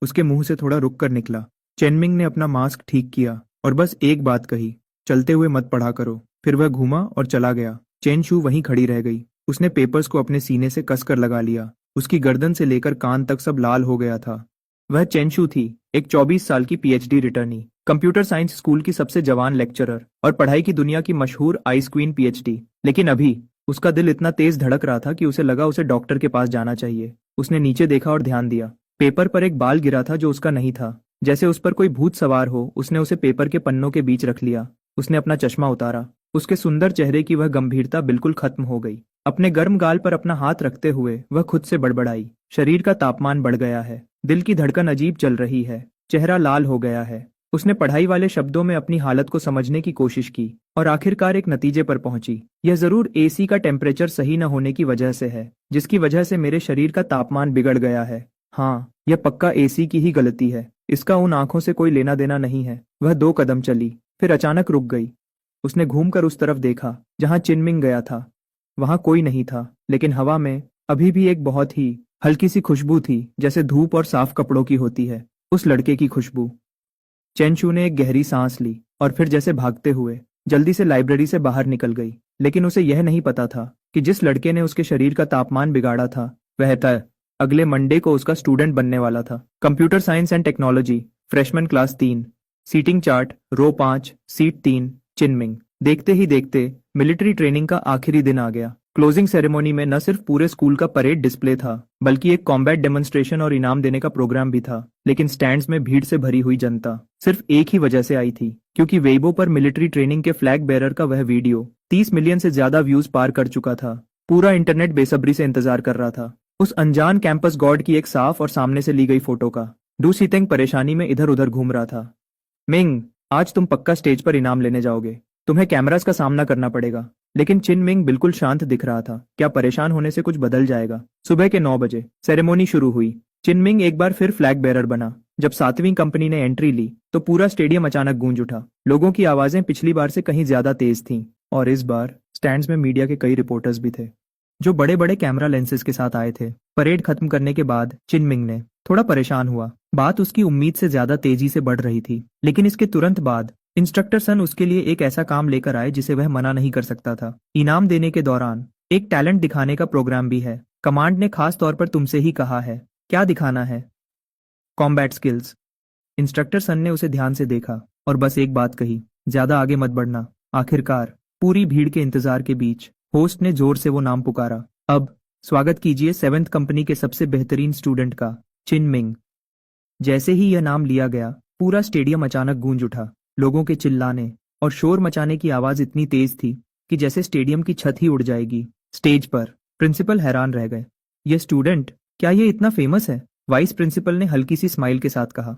उसके मुंह से थोड़ा रुक कर निकला। चेनमिंग ने अपना मास्क ठीक किया और बस एक बात कही, चलते हुए मत पढ़ा करो। फिर वह घूमा और चला गया। चेनशू वहीं खड़ी रह गई। उसने पेपर्स को अपने सीने से कसकर लगा लिया। उसकी गर्दन से लेकर कान तक सब लाल हो गया था। वह चेनशू थी, एक 24 साल की PhD returnee, computer science school की सबसे जवान लेक्चरर और पढ़ाई की दुनिया की मशहूर आइस क्वीन PhD। लेकिन अभी उसका दिल इतना तेज धड़क रहा था कि उसे लगा उसे डॉक्टर के पास जाना चाहिए। उसने नीचे देखा और ध्यान दिया। पेपर पर एक बाल गिरा था जो उसका नहीं था, जैसे उस पर कोई भूत सवार हो। उसने उसे पेपर के पन्नों के बीच रख लिया। उसने अपना चश्मा उतारा। उसके सुंदर चेहरे की वह गंभीरता बिल्कुल खत्म हो गई। अपने गर्म गाल पर अपना हाथ रखते हुए वह खुद से बड़बड़ाई, शरीर का तापमान बढ़ गया है, दिल की धड़कन अजीब चल रही है, चेहरा लाल हो गया है। उसने पढ़ाई वाले शब्दों में अपनी हालत को समझने की कोशिश की और आखिरकार एक नतीजे पर पहुंची। यह जरूर AC का टेम्परेचर सही न होने की वजह से है, जिसकी वजह से मेरे शरीर का तापमान बिगड़ गया है। हाँ, यह पक्का AC की ही गलती है। इसका उन आंखों से कोई लेना देना नहीं है। वह 2 कदम चली, फिर अचानक रुक गई। उसने घूमकर उस तरफ देखा जहां चिनमिंग गया था। वहां कोई नहीं था, लेकिन हवा में अभी भी एक बहुत ही हल्की सी खुशबू थी, जैसे धूप और साफ कपड़ों की होती है। उस लड़के की खुशबू। चेंचू ने एक गहरी सांस ली और फिर जैसे भागते हुए जल्दी से लाइब्रेरी से बाहर निकल गई। लेकिन उसे यह नहीं पता था कि जिस लड़के ने उसके शरीर का तापमान बिगाड़ा था, वह तय अगले मंडे को उसका स्टूडेंट बनने वाला था। Computer science and technology, freshman class 3, seating chart row 5, seat 3, चिनमिंग। देखते ही देखते मिलिट्री ट्रेनिंग का आखिरी दिन आ गया। क्लोजिंग सेरेमनी में न सिर्फ पूरे स्कूल का परेड डिस्प्ले था, बल्कि एक कॉम्बैट डेमोन्स्ट्रेशन और इनाम देने का प्रोग्राम भी था। लेकिन स्टैंड्स में भीड़ से भरी हुई जनता सिर्फ एक ही वजह से आई थी, क्योंकि वेइबो पर मिलिट्री ट्रेनिंग के फ्लैग बेरर का वह वीडियो 30 मिलियन से ज्यादा व्यूज पार कर चुका था। पूरा इंटरनेट बेसब्री से इंतजार कर रहा था उस अनजान कैंपस गार्ड की एक साफ और सामने से ली गई फोटो का। डू सीतेंग परेशानी में इधर उधर घूम रहा था। मिंग, आज तुम पक्का स्टेज पर इनाम लेने जाओगे। तुम्हें कैमरास का सामना करना पड़ेगा। लेकिन चिन मिंग बिल्कुल शांत दिख रहा था। क्या परेशान होने से कुछ बदल जाएगा? सुबह के 9 बजे सेरेमोनी शुरू हुई। चिन मिंग एक बार फिर फ्लैग बेरर बना। जब 7वीं कंपनी ने एंट्री ली तो पूरा स्टेडियम अचानक गूंज उठा। लोगों की आवाजें पिछली बार से कहीं ज्यादा तेज थीं, और इस बार स्टैंड्स में मीडिया के कई रिपोर्टर्स भी थे, जो बड़े बड़े कैमरा लेंसेज के साथ आए थे। परेड खत्म करने के बाद चिन मिंग ने थोड़ा परेशान हुआ। बात उसकी उम्मीद से ज्यादा तेजी से बढ़ रही थी। लेकिन इसके तुरंत बाद इंस्ट्रक्टर सन उसके लिए एक ऐसा काम लेकर आए जिसे वह मना नहीं कर सकता था। इनाम देने के दौरान एक टैलेंट दिखाने का प्रोग्राम भी है। कमांड ने खास तौर पर तुमसे ही कहा है। क्या दिखाना है? Combat skills. इंस्ट्रक्टर सन ने उसे ध्यान से देखा और बस एक बात कही, ज्यादा आगे मत बढ़ना। आखिरकार पूरी भीड़ के इंतजार के बीच होस्ट ने जोर से वो नाम पुकारा। अब स्वागत कीजिए 7th कंपनी के सबसे बेहतरीन स्टूडेंट का, चिन मिंग। जैसे ही यह नाम लिया गया, पूरा स्टेडियम अचानक गूंज उठा। लोगों के चिल्लाने और शोर मचाने की आवाज इतनी तेज थी कि जैसे स्टेडियम की छत ही उड़ जाएगी। स्टेज पर प्रिंसिपल हैरान रह गए। यह स्टूडेंट, क्या ये इतना फेमस है? वाइस प्रिंसिपल ने हल्की सी स्माइल के साथ कहा।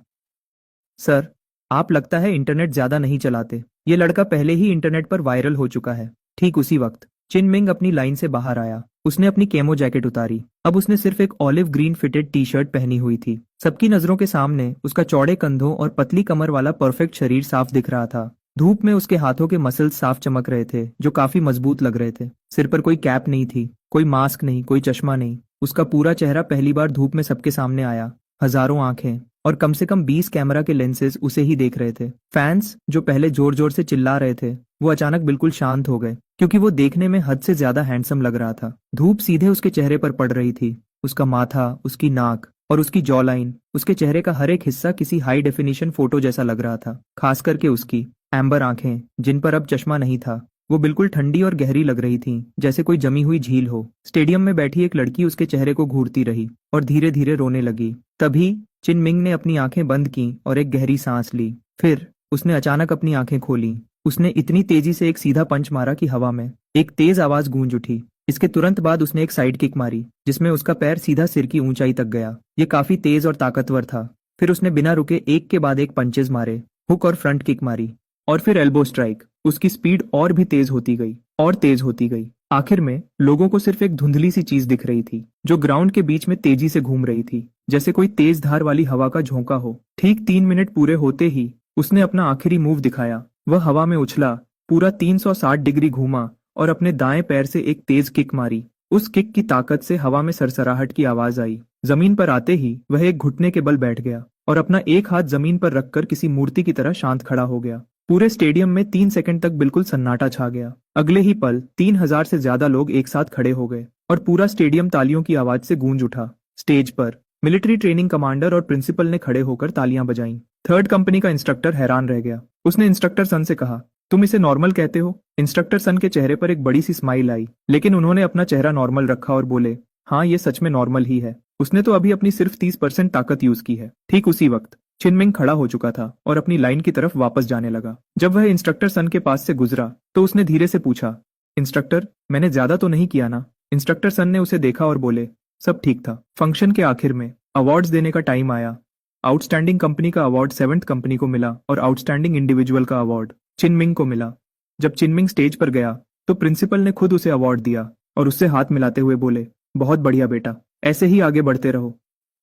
सर, आप लगता है इंटरनेट ज्यादा नहीं चलाते। ये लड़का पहले ही इंटरनेट पर वायरल हो चुका है। ठीक उसी वक्त चिन मिंग अपनी लाइन से बाहर आया। उसने अपनी केमो जैकेट उतारी। अब उसने सिर्फ एक olive green fitted T shirt पहनी हुई थी। सबकी नजरों के सामने उसका चौड़े कंधों और पतली कमर वाला परफेक्ट शरीर साफ दिख रहा था। धूप में उसके हाथों के मसल्स साफ चमक रहे थे, जो काफी मजबूत लग रहे थे। सिर पर कोई कैप नहीं थी, कोई मास्क नहीं, कोई चश्मा नहीं। उसका पूरा चेहरा पहली बार धूप में सबके सामने आया। हजारों आंखें और कम से कम 20 कैमरा के लेंसेज उसे ही देख रहे थे। फैंस जो पहले जोर जोर से चिल्ला रहे थे, वो अचानक बिल्कुल शांत हो गए, क्योंकि वो देखने में हद से ज्यादा हैंडसम लग रहा था। धूप सीधे उसके चेहरे पर पड़ रही थी। उसका माथा, उसकी नाक और उसकी जॉ लाइन, उसके चेहरे का हर एक हिस्सा किसी हाई डेफिनेशन फोटो जैसा लग रहा था। खास करके उसकी एम्बर आंखें, जिन पर अब चश्मा नहीं था, वो बिल्कुल ठंडी और गहरी लग रही थीं, जैसे कोई जमी हुई झील हो। स्टेडियम में बैठी एक लड़की उसके चेहरे को घूरती रही और धीरे धीरे रोने लगी। तभी चिन मिंग ने अपनी आंखें बंद की और एक गहरी सांस ली। फिर उसने अचानक अपनी आंखें खोली। उसने इतनी तेजी से एक सीधा पंच मारा कि हवा में एक तेज आवाज गूंज उठी। इसके तुरंत बाद उसने एक साइड किक मारी, जिसमें उसका पैर सीधा सिर की ऊंचाई तक गया। ये काफी तेज और ताकतवर था। फिर उसने बिना रुके एक के बाद एक पंचेज मारे, हुक और फ्रंट किक मारी, और फिर एल्बो स्ट्राइक। उसकी स्पीड और भी तेज होती गई और तेज होती गई। आखिर में लोगों को सिर्फ एक धुंधली सी चीज दिख रही थी, जो ग्राउंड के बीच में तेजी से घूम रही थी, जैसे कोई तेज धार वाली हवा का झोंका हो। ठीक 3 मिनट पूरे होते ही उसने अपना आखिरी मूव दिखाया। वह हवा में उछला, पूरा 360 डिग्री घूमा और अपने दाएं पैर से एक तेज किक मारी। उस किक की ताकत से हवा में सरसराहट की आवाज आई। जमीन पर आते ही वह एक घुटने के बल बैठ गया और अपना एक हाथ जमीन पर रखकर किसी मूर्ति की तरह शांत खड़ा हो गया। पूरे स्टेडियम में 3 सेकंड तक बिल्कुल सन्नाटा छा गया। अगले ही पल 3000 से ज्यादा लोग एक साथ खड़े हो गए और पूरा स्टेडियम तालियों की आवाज से गूंज उठा। स्टेज पर मिलिट्री ट्रेनिंग कमांडर और प्रिंसिपल ने खड़े होकर तालियां बजाईं। 3rd कंपनी का इंस्ट्रक्टर हैरान रह गया। उसने इंस्ट्रक्टर सन से कहा, तुम इसे नॉर्मल कहते हो? इंस्ट्रक्टर सन के चेहरे पर एक बड़ी सी स्माइल आई, लेकिन उन्होंने अपना चेहरा नॉर्मल रखा और बोले, हाँ, ये सच में नॉर्मल ही है। उसने तो अभी अपनी सिर्फ 30% ताकत यूज की है। ठीक उसी वक्त चिनमिंग खड़ा हो चुका था और अपनी लाइन की तरफ वापस जाने लगा। जब वह इंस्ट्रक्टर सन के पास से गुजरा तो उसने धीरे से पूछा, इंस्ट्रक्टर, मैंने ज्यादा तो नहीं किया ना? इंस्ट्रक्टर सन ने उसे देखा और बोले, सब ठीक था। फंक्शन के आखिर में अवार्ड्स देने का टाइम आया। आउटस्टैंडिंग कंपनी का अवार्ड 7th कंपनी को मिला और आउटस्टैंडिंग इंडिविजुअल का अवार्ड चिनमिंग को मिला। जब चिनमिंग स्टेज पर गया तो प्रिंसिपल ने खुद उसे अवार्ड दिया और उससे हाथ मिलाते हुए बोले, बहुत बढ़िया बेटा, ऐसे ही आगे बढ़ते रहो।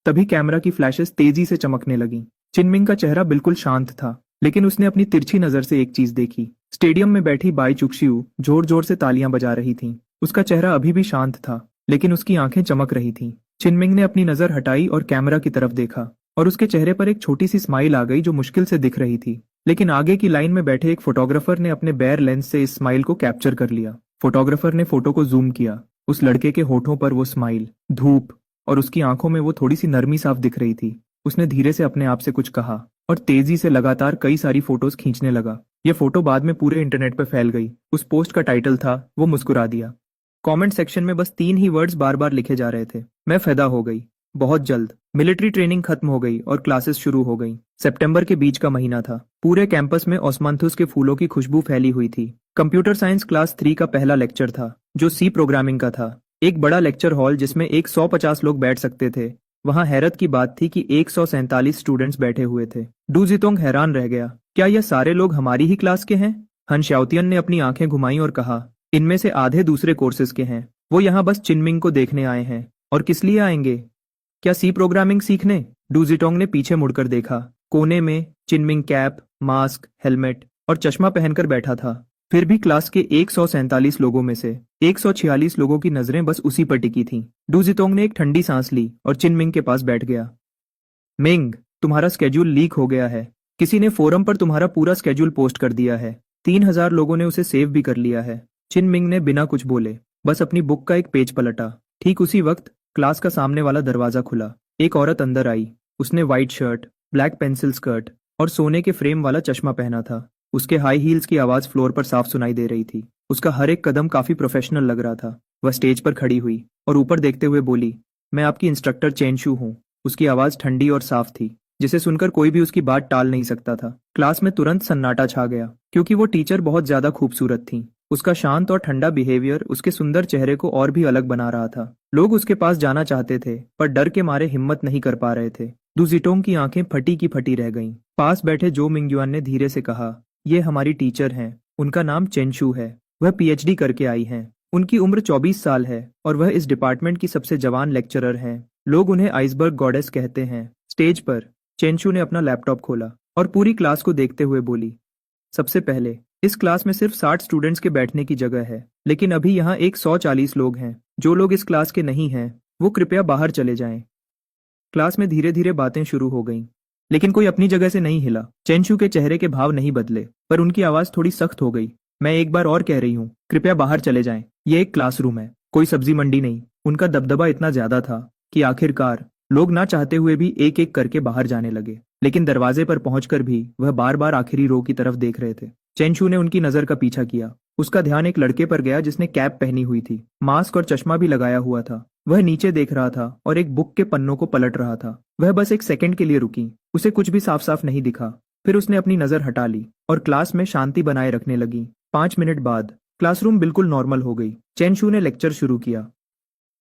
तभी कैमरा की फ्लैशेस तेजी से चमकने लगी। चिनमिंग का चेहरा बिल्कुल शांत था, लेकिन उसने अपनी तिरछी नजर से एक चीज देखी। स्टेडियम में बैठी बाई चुक्शियू जोर जोर से तालियां बजा रही थीं। उसका चेहरा अभी भी शांत था, लेकिन उसकी आंखें चमक रही थीं। चिनमिंग ने अपनी नजर हटाई और कैमरा की तरफ देखा, और उसके चेहरे पर एक छोटी सी स्माइल आ गई जो मुश्किल से दिख रही थी। लेकिन आगे की लाइन में बैठे एक फोटोग्राफर ने अपने बेयर लेंस से इस स्माइल को कैप्चर कर लिया। फोटोग्राफर ने फोटो को जूम किया। उस लड़के के होठों पर वो स्माइल, धूप और उसकी आंखों में वो थोड़ी सी नरमी साफ दिख रही थी। उसने धीरे से अपने आप से कुछ कहा और तेजी से लगातार कई सारी फोटोज खींचने लगा। ये फोटो बाद में पूरे इंटरनेट पर फैल गई। उस पोस्ट का टाइटल था, वो मुस्कुरा दिया। कमेंट सेक्शन में बस 3 ही वर्ड्स बार बार लिखे जा रहे थे, मैं फिदा हो गई। बहुत जल्द मिलिट्री ट्रेनिंग खत्म हो गई और क्लासेस शुरू हो गई। सितंबर के बीच का महीना था। पूरे कैंपस में ओस्मांथुस के फूलों की खुशबू फैली हुई थी। कंप्यूटर साइंस क्लास 3 का पहला लेक्चर था, जो सी प्रोग्रामिंग का था। एक बड़ा लेक्चर हॉल जिसमें 150 लोग बैठ सकते थे। वहां हैरत की बात थी कि 147 स्टूडेंट्स बैठे हुए थे। डू जितोंग हैरान रह गया, क्या यह सारे लोग हमारी ही क्लास के हैं? हन शाओतियन ने अपनी आंखें घुमाई और कहा, इनमें से आधे दूसरे कोर्सेज के हैं। वो यहाँ बस चिनमिंग को देखने आए हैं। और किस लिए आएंगे? क्या सी प्रोग्रामिंग सीखने? डू जिटोंग ने पीछे मुड़कर देखा। कोने में चिनमिंग कैप, मास्क, हेलमेट और चश्मा पहनकर बैठा था। फिर भी क्लास के 147 लोगों में से 146 लोगों की नजरें बस उसी पर टिकी थीं। डू जितोंग ने एक ठंडी सांस ली और चिनमिंग के पास बैठ गया। मिंग, तुम्हारा स्केड्यूल लीक हो गया है। किसी ने फोरम पर तुम्हारा पूरा स्केड्यूल पोस्ट कर दिया है। 3000 लोगों ने उसे सेव भी कर लिया है। चिनमिंग ने बिना कुछ बोले बस अपनी बुक का एक पेज पलटा। ठीक उसी वक्त क्लास का सामने वाला दरवाजा खुला। एक औरत अंदर आई। उसने white shirt, black pencil skirt और सोने के फ्रेम वाला चश्मा पहना था। उसके हाई हील्स की आवाज फ्लोर पर साफ सुनाई दे रही थी। उसका हर एक कदम काफी प्रोफेशनल लग रहा था। वह स्टेज पर खड़ी हुई और ऊपर देखते हुए बोली, मैं आपकी इंस्ट्रक्टर चेनशू हूँ। उसकी आवाज ठंडी और साफ थी, जिसे सुनकर कोई भी उसकी बात टाल नहीं सकता था। क्लास में तुरंत सन्नाटा छा गया, क्योंकि वो टीचर बहुत ज्यादा खूबसूरत थी। उसका शांत और ठंडा बिहेवियर उसके सुंदर चेहरे को और भी अलग बना रहा था। लोग उसके पास जाना चाहते थे, पर डर के मारे हिम्मत नहीं कर पा रहे थे। डू जिटोंग की आंखें फटी की फटी रह गईं। पास बैठे जो मिंगयुआन ने धीरे से कहा, ये हमारी टीचर हैं। उनका नाम चेनशू है। वह पीएचडी करके आई हैं। उनकी उम्र 24 साल है और वह इस डिपार्टमेंट की सबसे जवान लेक्चरर हैं। लोग उन्हें आइसबर्ग गॉडेस कहते हैं। स्टेज पर चेनशू ने अपना लैपटॉप खोला और पूरी क्लास को देखते हुए बोली, सबसे पहले इस क्लास में सिर्फ 60 स्टूडेंट्स के बैठने की जगह है, लेकिन अभी यहाँ 140 लोग हैं। जो लोग इस क्लास के नहीं हैं, वो कृपया बाहर चले जाएं। क्लास में धीरे धीरे बातें शुरू हो गईं, लेकिन कोई अपनी जगह से नहीं हिला। चेनशू के चेहरे के भाव नहीं बदले, पर उनकी आवाज थोड़ी सख्त हो गई। मैं एक बार और कह रही हूँ, कृपया बाहर चले जाएं। ये एक क्लासरूम है, कोई सब्जी मंडी नहीं। उनका दबदबा इतना ज्यादा था कि आखिरकार लोग ना चाहते हुए भी एक एक करके बाहर जाने लगे। लेकिन दरवाजे पर पहुंचकर भी वह बार बार आखिरी रो की तरफ देख रहे थे। चेनशू ने उनकी नजर का पीछा किया। उसका ध्यान एक लड़के पर गया जिसने कैप पहनी हुई थी, मास्क और चश्मा भी लगाया हुआ था। वह नीचे देख रहा था और एक बुक के पन्नों को पलट रहा था। वह बस एक सेकंड के लिए रुकी। उसे कुछ भी साफ साफ नहीं दिखा। फिर उसने अपनी नजर हटा ली और क्लास में शांति बनाए रखने लगी। 5 मिनट बाद क्लासरूम बिल्कुल नॉर्मल हो गई। चेनशू ने लेक्चर शुरू किया।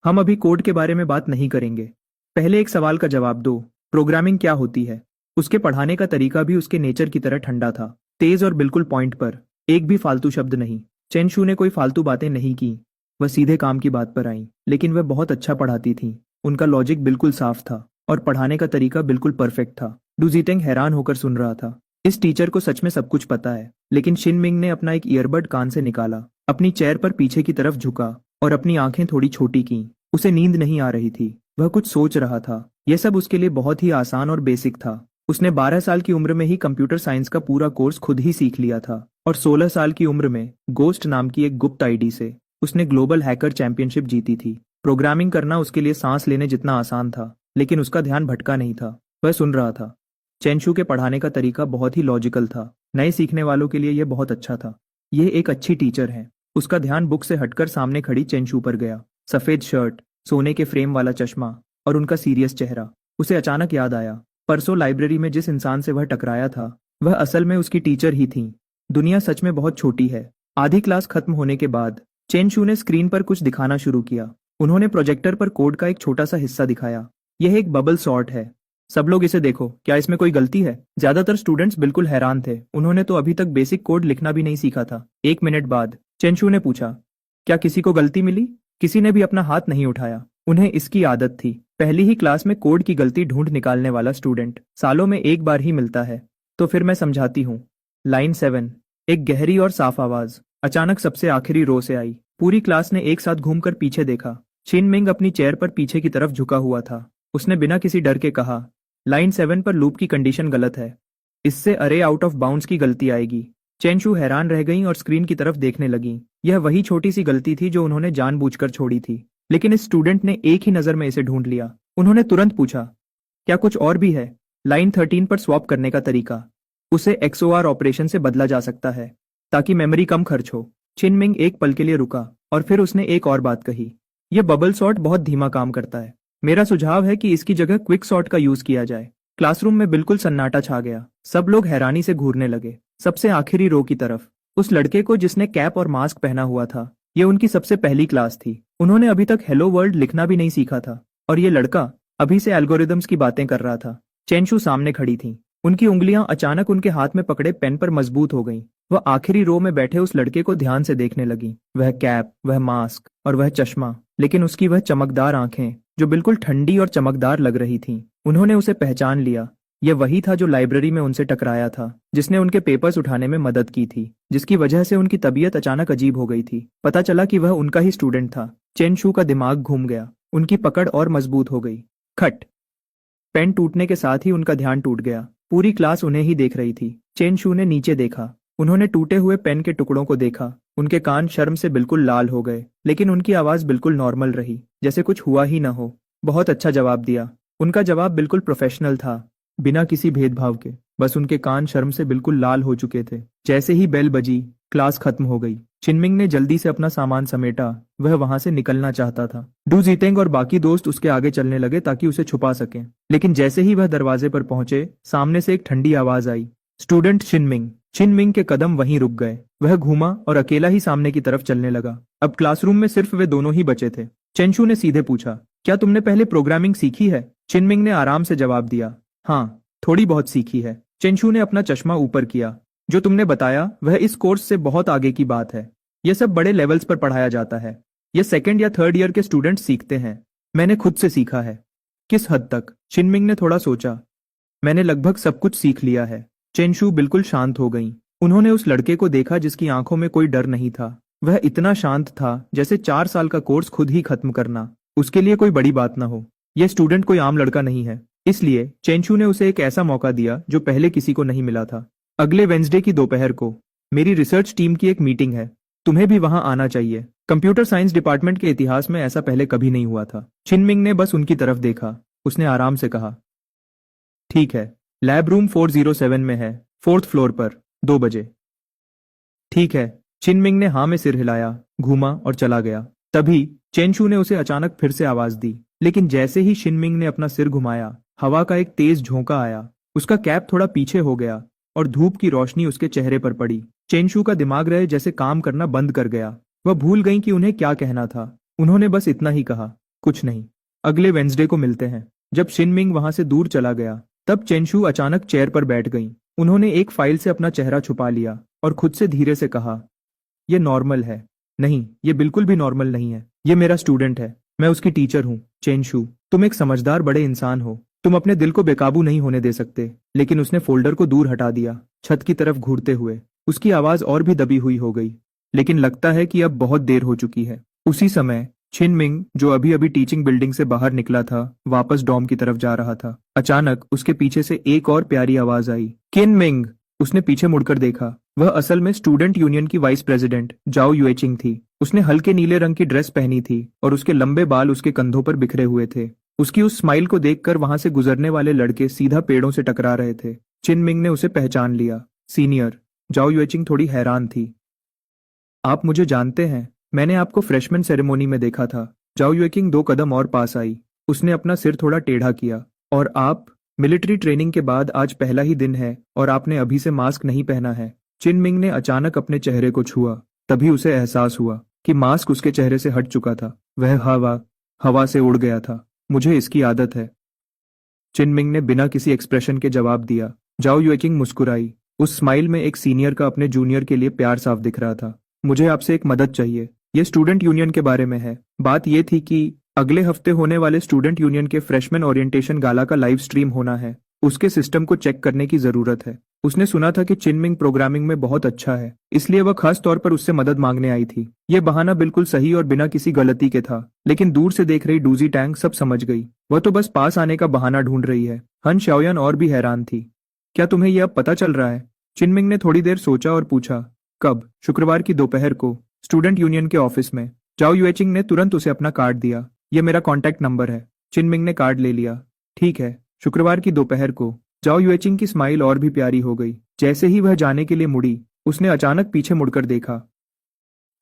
हम अभी कोड के बारे में बात नहीं करेंगे। पहले एक सवाल का जवाब दो, प्रोग्रामिंग क्या होती है? उसके पढ़ाने का तरीका भी उसके नेचर की तरह ठंडा था, तेज और बिल्कुल पॉइंट पर। एक भी फालतू शब्द नहीं। चेनशू ने कोई फालतू बातें नहीं की। वह सीधे काम की बात पर आई। लेकिन वह बहुत अच्छा पढ़ाती थी। उनका लॉजिक बिल्कुल साफ था और पढ़ाने का तरीका बिल्कुल परफेक्ट था। डू जिटेंग हैरान होकर सुन रहा था। इस टीचर को सच में सब कुछ पता है। लेकिन शिनमिंग ने अपना एक ईयरबड कान से निकाला, अपनी चेयर पर पीछे की तरफ झुका और अपनी आंखें थोड़ी छोटी की। उसे नींद नहीं आ रही थी। वह कुछ सोच रहा था। यह सब उसके लिए बहुत ही आसान और बेसिक था। उसने 12 साल की उम्र में ही कंप्यूटर साइंस का पूरा कोर्स खुद ही सीख लिया था और 16 साल की उम्र में गोस्ट नाम की एक गुप्त आईडी से उसने ग्लोबल हैकर चैंपियनशिप जीती थी। प्रोग्रामिंग करना उसके लिए सांस लेने जितना आसान था, लेकिन उसका ध्यान भटका नहीं था। वह सुन रहा था। चेनशू के पढ़ाने का तरीका बहुत ही लॉजिकल था। नए सीखने वालों के लिए यह बहुत अच्छा था। यह एक अच्छी टीचर है। उसका ध्यान बुक से हटकर सामने खड़ी चेनशू पर गया। सफेद शर्ट, सोने के फ्रेम वाला चश्मा और उनका सीरियस चेहरा। उसे अचानक याद आया, परसों लाइब्रेरी में जिस इंसान से वह टकराया था, वह असल में उसकी टीचर ही थी। दुनिया सच में बहुत छोटी है। आधी क्लास खत्म होने के बाद चेनशू ने स्क्रीन पर कुछ दिखाना शुरू किया। उन्होंने प्रोजेक्टर पर कोड का एक छोटा सा हिस्सा दिखाया। यह एक बबल सॉर्ट है। सब लोग इसे देखो, क्या इसमें कोई गलती है? ज्यादातर स्टूडेंट्स बिल्कुल हैरान थे। उन्होंने तो अभी तक बेसिक कोड लिखना भी नहीं सीखा था। 1 मिनट बाद चेनशू ने पूछा, क्या किसी को गलती मिली? किसी ने भी अपना हाथ नहीं उठाया। उन्हें इसकी आदत थी। पहली ही क्लास में कोड की गलती ढूंढ निकालने वाला स्टूडेंट सालों में एक बार ही मिलता है। तो फिर मैं समझाती हूँ। लाइन 7। एक गहरी और साफ आवाज अचानक सबसे आखिरी रो से आई। पूरी क्लास ने एक साथ घूमकर पीछे देखा। शिनमिंग अपनी चेयर पर पीछे की तरफ झुका हुआ था। उसने बिना किसी डर के कहा, लाइन 7 पर लूप की कंडीशन गलत है। इससे अरे आउट ऑफ बाउंड्स की गलती आएगी। चेंशू हैरान रह गईं और स्क्रीन की तरफ देखने लगीं। यह वही छोटी सी गलती थी जो उन्होंने जानबूझकर छोड़ी थी, लेकिन इस स्टूडेंट ने एक ही नजर में इसे ढूंढ लिया। उन्होंने तुरंत पूछा, क्या कुछ और भी है? लाइन 13 पर स्वैप करने का तरीका। उसे XOR ऑपरेशन से बदला जा सकता है ताकि मेमोरी कम खर्च हो। चिनमिंग एक पल के लिए रुका और फिर उसने एक और बात कही, यह बबल सॉर्ट बहुत धीमा काम करता है। मेरा सुझाव है कि इसकी जगह क्विक सॉर्ट का यूज किया जाए। क्लासरूम में बिल्कुल सन्नाटा छा गया। सब लोग हैरानी से घूरने लगे, सबसे आखिरी रो की तरफ, उस लड़के को जिसने कैप और मास्क पहना हुआ था। ये उनकी सबसे पहली क्लास थी। उन्होंने अभी तक हेलो वर्ल्ड लिखना भी नहीं सीखा था, और ये लड़का अभी से एल्गोरिदम्स की बातें कर रहा था। चेंशू सामने खड़ी थी। उनकी उंगलियां अचानक उनके हाथ में पकड़े पेन पर मजबूत हो गईं। वह आखिरी रो में बैठे उस लड़के को ध्यान से देखने लगी। वह कैप, वह मास्क और वह चश्मा, लेकिन उसकी वह चमकदार आंखें जो बिल्कुल ठंडी और चमकदार लग रही थीं। उन्होंने उसे पहचान लिया। यह वही था जो लाइब्रेरी में उनसे टकराया था, जिसने उनके पेपर्स उठाने में मदद की थी, जिसकी वजह से उनकी तबीयत अचानक अजीब हो गई थी। पता चला कि वह उनका ही स्टूडेंट था। चेंशू का दिमाग घूम गया। उनकी पकड़ और मजबूत हो गई। खट! पेन टूटने के साथ ही उनका ध्यान टूट गया। पूरी क्लास उन्हें ही देख रही थी। चेंशू ने नीचे देखा। उन्होंने टूटे हुए पेन के टुकड़ों को देखा। उनके कान शर्म से बिल्कुल लाल हो गए, लेकिन उनकी आवाज बिल्कुल नॉर्मल रही, जैसे कुछ हुआ ही न हो। बहुत अच्छा जवाब दिया। उनका जवाब बिल्कुल प्रोफेशनल था, बिना किसी भेदभाव के। बस उनके कान शर्म से बिल्कुल लाल हो चुके थे। जैसे ही बेल बजी, क्लास खत्म हो गई। चिनमिंग ने जल्दी से अपना सामान समेटा। वह वहां से निकलना चाहता था। डू जीतेंग और बाकी दोस्त उसके आगे चलने लगे ताकि उसे छुपा सकें, लेकिन जैसे ही वह दरवाजे पर पहुंचे, सामने से एक ठंडी आवाज आई, स्टूडेंट शिनमिंग। चिनमिंग के कदम वहीं रुक गए। वह घूमा और अकेला ही सामने की तरफ चलने लगा। अब क्लासरूम में सिर्फ वे दोनों ही बचे थे। चेंशू ने सीधे पूछा, क्या तुमने पहले प्रोग्रामिंग सीखी है? चिनमिंग ने आराम से जवाब दिया, हाँ, थोड़ी बहुत सीखी है। चेंशू ने अपना चश्मा ऊपर किया। जो तुमने बताया वह इस कोर्स से बहुत आगे की बात है। यह सब बड़े लेवल्स पर पढ़ाया जाता है। यह 2nd या 3rd ईयर के स्टूडेंट्स सीखते हैं। मैंने खुद से सीखा है। किस हद तक? चिनमिंग ने थोड़ा सोचा। मैंने लगभग सब कुछ सीख लिया है। चेंशू बिल्कुल शांत हो गईं। उन्होंने उस लड़के को देखा जिसकी आंखों में कोई डर नहीं था। वह इतना शांत था जैसे 4 साल का कोर्स खुद ही खत्म करना उसके लिए कोई बड़ी बात ना हो। यह स्टूडेंट कोई आम लड़का नहीं है। इसलिए चेंशू ने उसे एक ऐसा मौका दिया जो पहले किसी को नहीं मिला था। अगले वेंसडे की दोपहर को मेरी रिसर्च टीम की एक मीटिंग है। तुम्हें भी वहां आना चाहिए। कंप्यूटर साइंस डिपार्टमेंट के इतिहास में ऐसा पहले कभी नहीं हुआ था। चिनमिंग ने बस उनकी तरफ देखा। उसने आराम से कहा, ठीक है, लैब रूम 407 में है, 4th फ्लोर पर, 2 बजे। ठीक है। चिनमिंग ने हाँ में सिर हिलाया, घूमा और चला गया। तभी चेंशू ने उसे अचानक फिर से आवाज दी, लेकिन जैसे ही शिनमिंग ने अपना सिर घुमाया, हवा का एक तेज झोंका आया। उसका कैप थोड़ा पीछे हो गया और धूप की रोशनी उसके चेहरे पर पड़ी। चेंशू का दिमाग रहे जैसे काम करना बंद कर गया। वह भूल गई कि उन्हें क्या कहना था। उन्होंने बस इतना ही कहा, कुछ नहीं, अगले वेंसडे को मिलते हैं। जब शिनमिंग वहां से दूर चला गया, तब चेंशू अचानक चेयर पर बैठ गई। उन्होंने एक फाइल से अपना चेहरा छुपा लिया और खुद से धीरे से कहा, यह नॉर्मल है। नहीं, ये बिल्कुल भी नॉर्मल नहीं है। ये मेरा स्टूडेंट है। मैं उसकी टीचर हूँ। चेंशू, तुम एक समझदार बड़े इंसान हो। तुम अपने दिल को बेकाबू नहीं होने दे सकते। लेकिन उसने फोल्डर को दूर हटा दिया, छत की तरफ घूरते हुए। उसकी आवाज और भी दबी हुई हो गई, लेकिन लगता है कि अब बहुत देर हो चुकी है। उसी समय चिनमिंग, जो अभी अभी टीचिंग बिल्डिंग से बाहर निकला था, वापस डॉम की तरफ जा रहा था। अचानक उसके पीछे से एक और प्यारी आवाज आई, किनमिंग। उसने पीछे मुड़कर देखा। वह असल में स्टूडेंट यूनियन की वाइस प्रेसिडेंट जाओ युएचिंग थी। उसने हल्के नीले रंग की ड्रेस पहनी थी और उसके लंबे बाल उसके कंधों पर बिखरे हुए थे। उसकी उस स्माइल को देखकर वहां से गुजरने वाले लड़के सीधा पेड़ों से टकरा रहे थे। चिनमिंग ने उसे पहचान लिया। सीनियर जाओ युएचिंग थोड़ी हैरान थी। आप मुझे जानते हैं? मैंने आपको फ्रेशमैन सेरेमोनी में देखा था। जाओ युएचिंग 2 कदम और पास आई। उसने अपना सिर थोड़ा टेढ़ा किया। और आप? मिलिट्री ट्रेनिंग के बाद आज पहला ही दिन है और आपने अभी से मास्क नहीं पहना है। चिनमिंग ने अचानक अपने चेहरे को छुआ। तभी उसे एहसास हुआ कि मास्क उसके चेहरे से हट चुका था। वह हवा से उड़ गया था। मुझे इसकी आदत है। चिनमिंग ने बिना किसी एक्सप्रेशन के जवाब दिया। जाओ युएचिंग मुस्कुराई। उस स्माइल में एक सीनियर का अपने जूनियर के लिए प्यार साफ दिख रहा था। मुझे आपसे एक मदद चाहिए। ये स्टूडेंट यूनियन के बारे में है। बात यह थी कि अगले हफ्ते होने वाले स्टूडेंट यूनियन के फ्रेशमैन ओरिएंटेशन गाला का लाइव स्ट्रीम होना है। उसके सिस्टम को चेक करने की जरूरत है। उसने सुना था कि चिनमिंग प्रोग्रामिंग में बहुत अच्छा है, इसलिए वह खास तौर पर उससे मदद मांगने आई थी। यह बहाना बिल्कुल सही और बिना किसी गलती के था, लेकिन दूर से देख रही डूजी टैंग सब समझ गई। वह तो बस पास आने का बहाना ढूंढ रही है। हन शाओयान और भी हैरान थी। क्या तुम्हें यह अब पता चल रहा है? चिनमिंग ने थोड़ी देर सोचा और पूछा। कब? शुक्रवार की दोपहर को, स्टूडेंट यूनियन के ऑफिस में। जाओ युएचिंग ने तुरंत उसे अपना कार्ड दिया। यह मेरा कॉन्टैक्ट नंबर है। चिनमिंग ने कार्ड ले लिया। ठीक है, शुक्रवार की दोपहर को। जाओ युएचिंग की स्माइल और भी प्यारी हो गई। जैसे ही वह जाने के लिए मुड़ी, उसने अचानक पीछे मुड़कर देखा।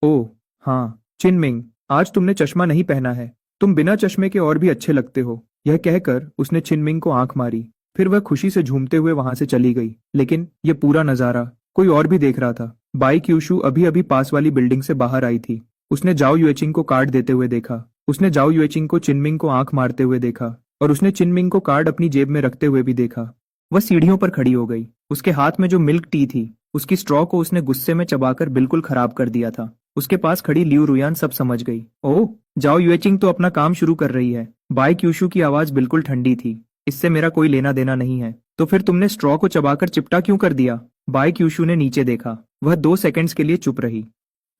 ओह हाँ, चिनमिंग, आज तुमने चश्मा नहीं पहना है। तुम बिना चश्मे के और भी अच्छे लगते हो। यह कहकर उसने चिनमिंग को आंख मारी। फिर वह खुशी से झूमते हुए वहां से चली गई। लेकिन यह पूरा नजारा कोई और भी देख रहा था। बाई क्यूशु अभी अभी पास वाली बिल्डिंग से बाहर आई थी। उसने जाओ युएचिंग को कार्ड देते हुए देखा। उसने जाओ युएचिंग को चिनमिंग को आंख मारते हुए देखा, और उसने चिनमिंग को कार्ड अपनी जेब में रखते हुए भी देखा। वह सीढ़ियों पर खड़ी हो गई। उसके हाथ में जो मिल्क टी थी, उसकी स्ट्रॉ को उसने गुस्से में चबाकर बिल्कुल खराब कर दिया था। उसके पास खड़ी लियू रुयान सब समझ गई। ओह, जाओ युएचिंग तो अपना काम शुरू कर रही है। बाई क्यूशु की आवाज बिल्कुल ठंडी थी। इससे मेरा कोई लेना देना नहीं है। तो फिर तुमने स्ट्रॉ को चबाकर चिपटा क्यों कर दिया? बाई क्यूशु ने नीचे देखा। वह 2 सेकंड्स के लिए चुप रही।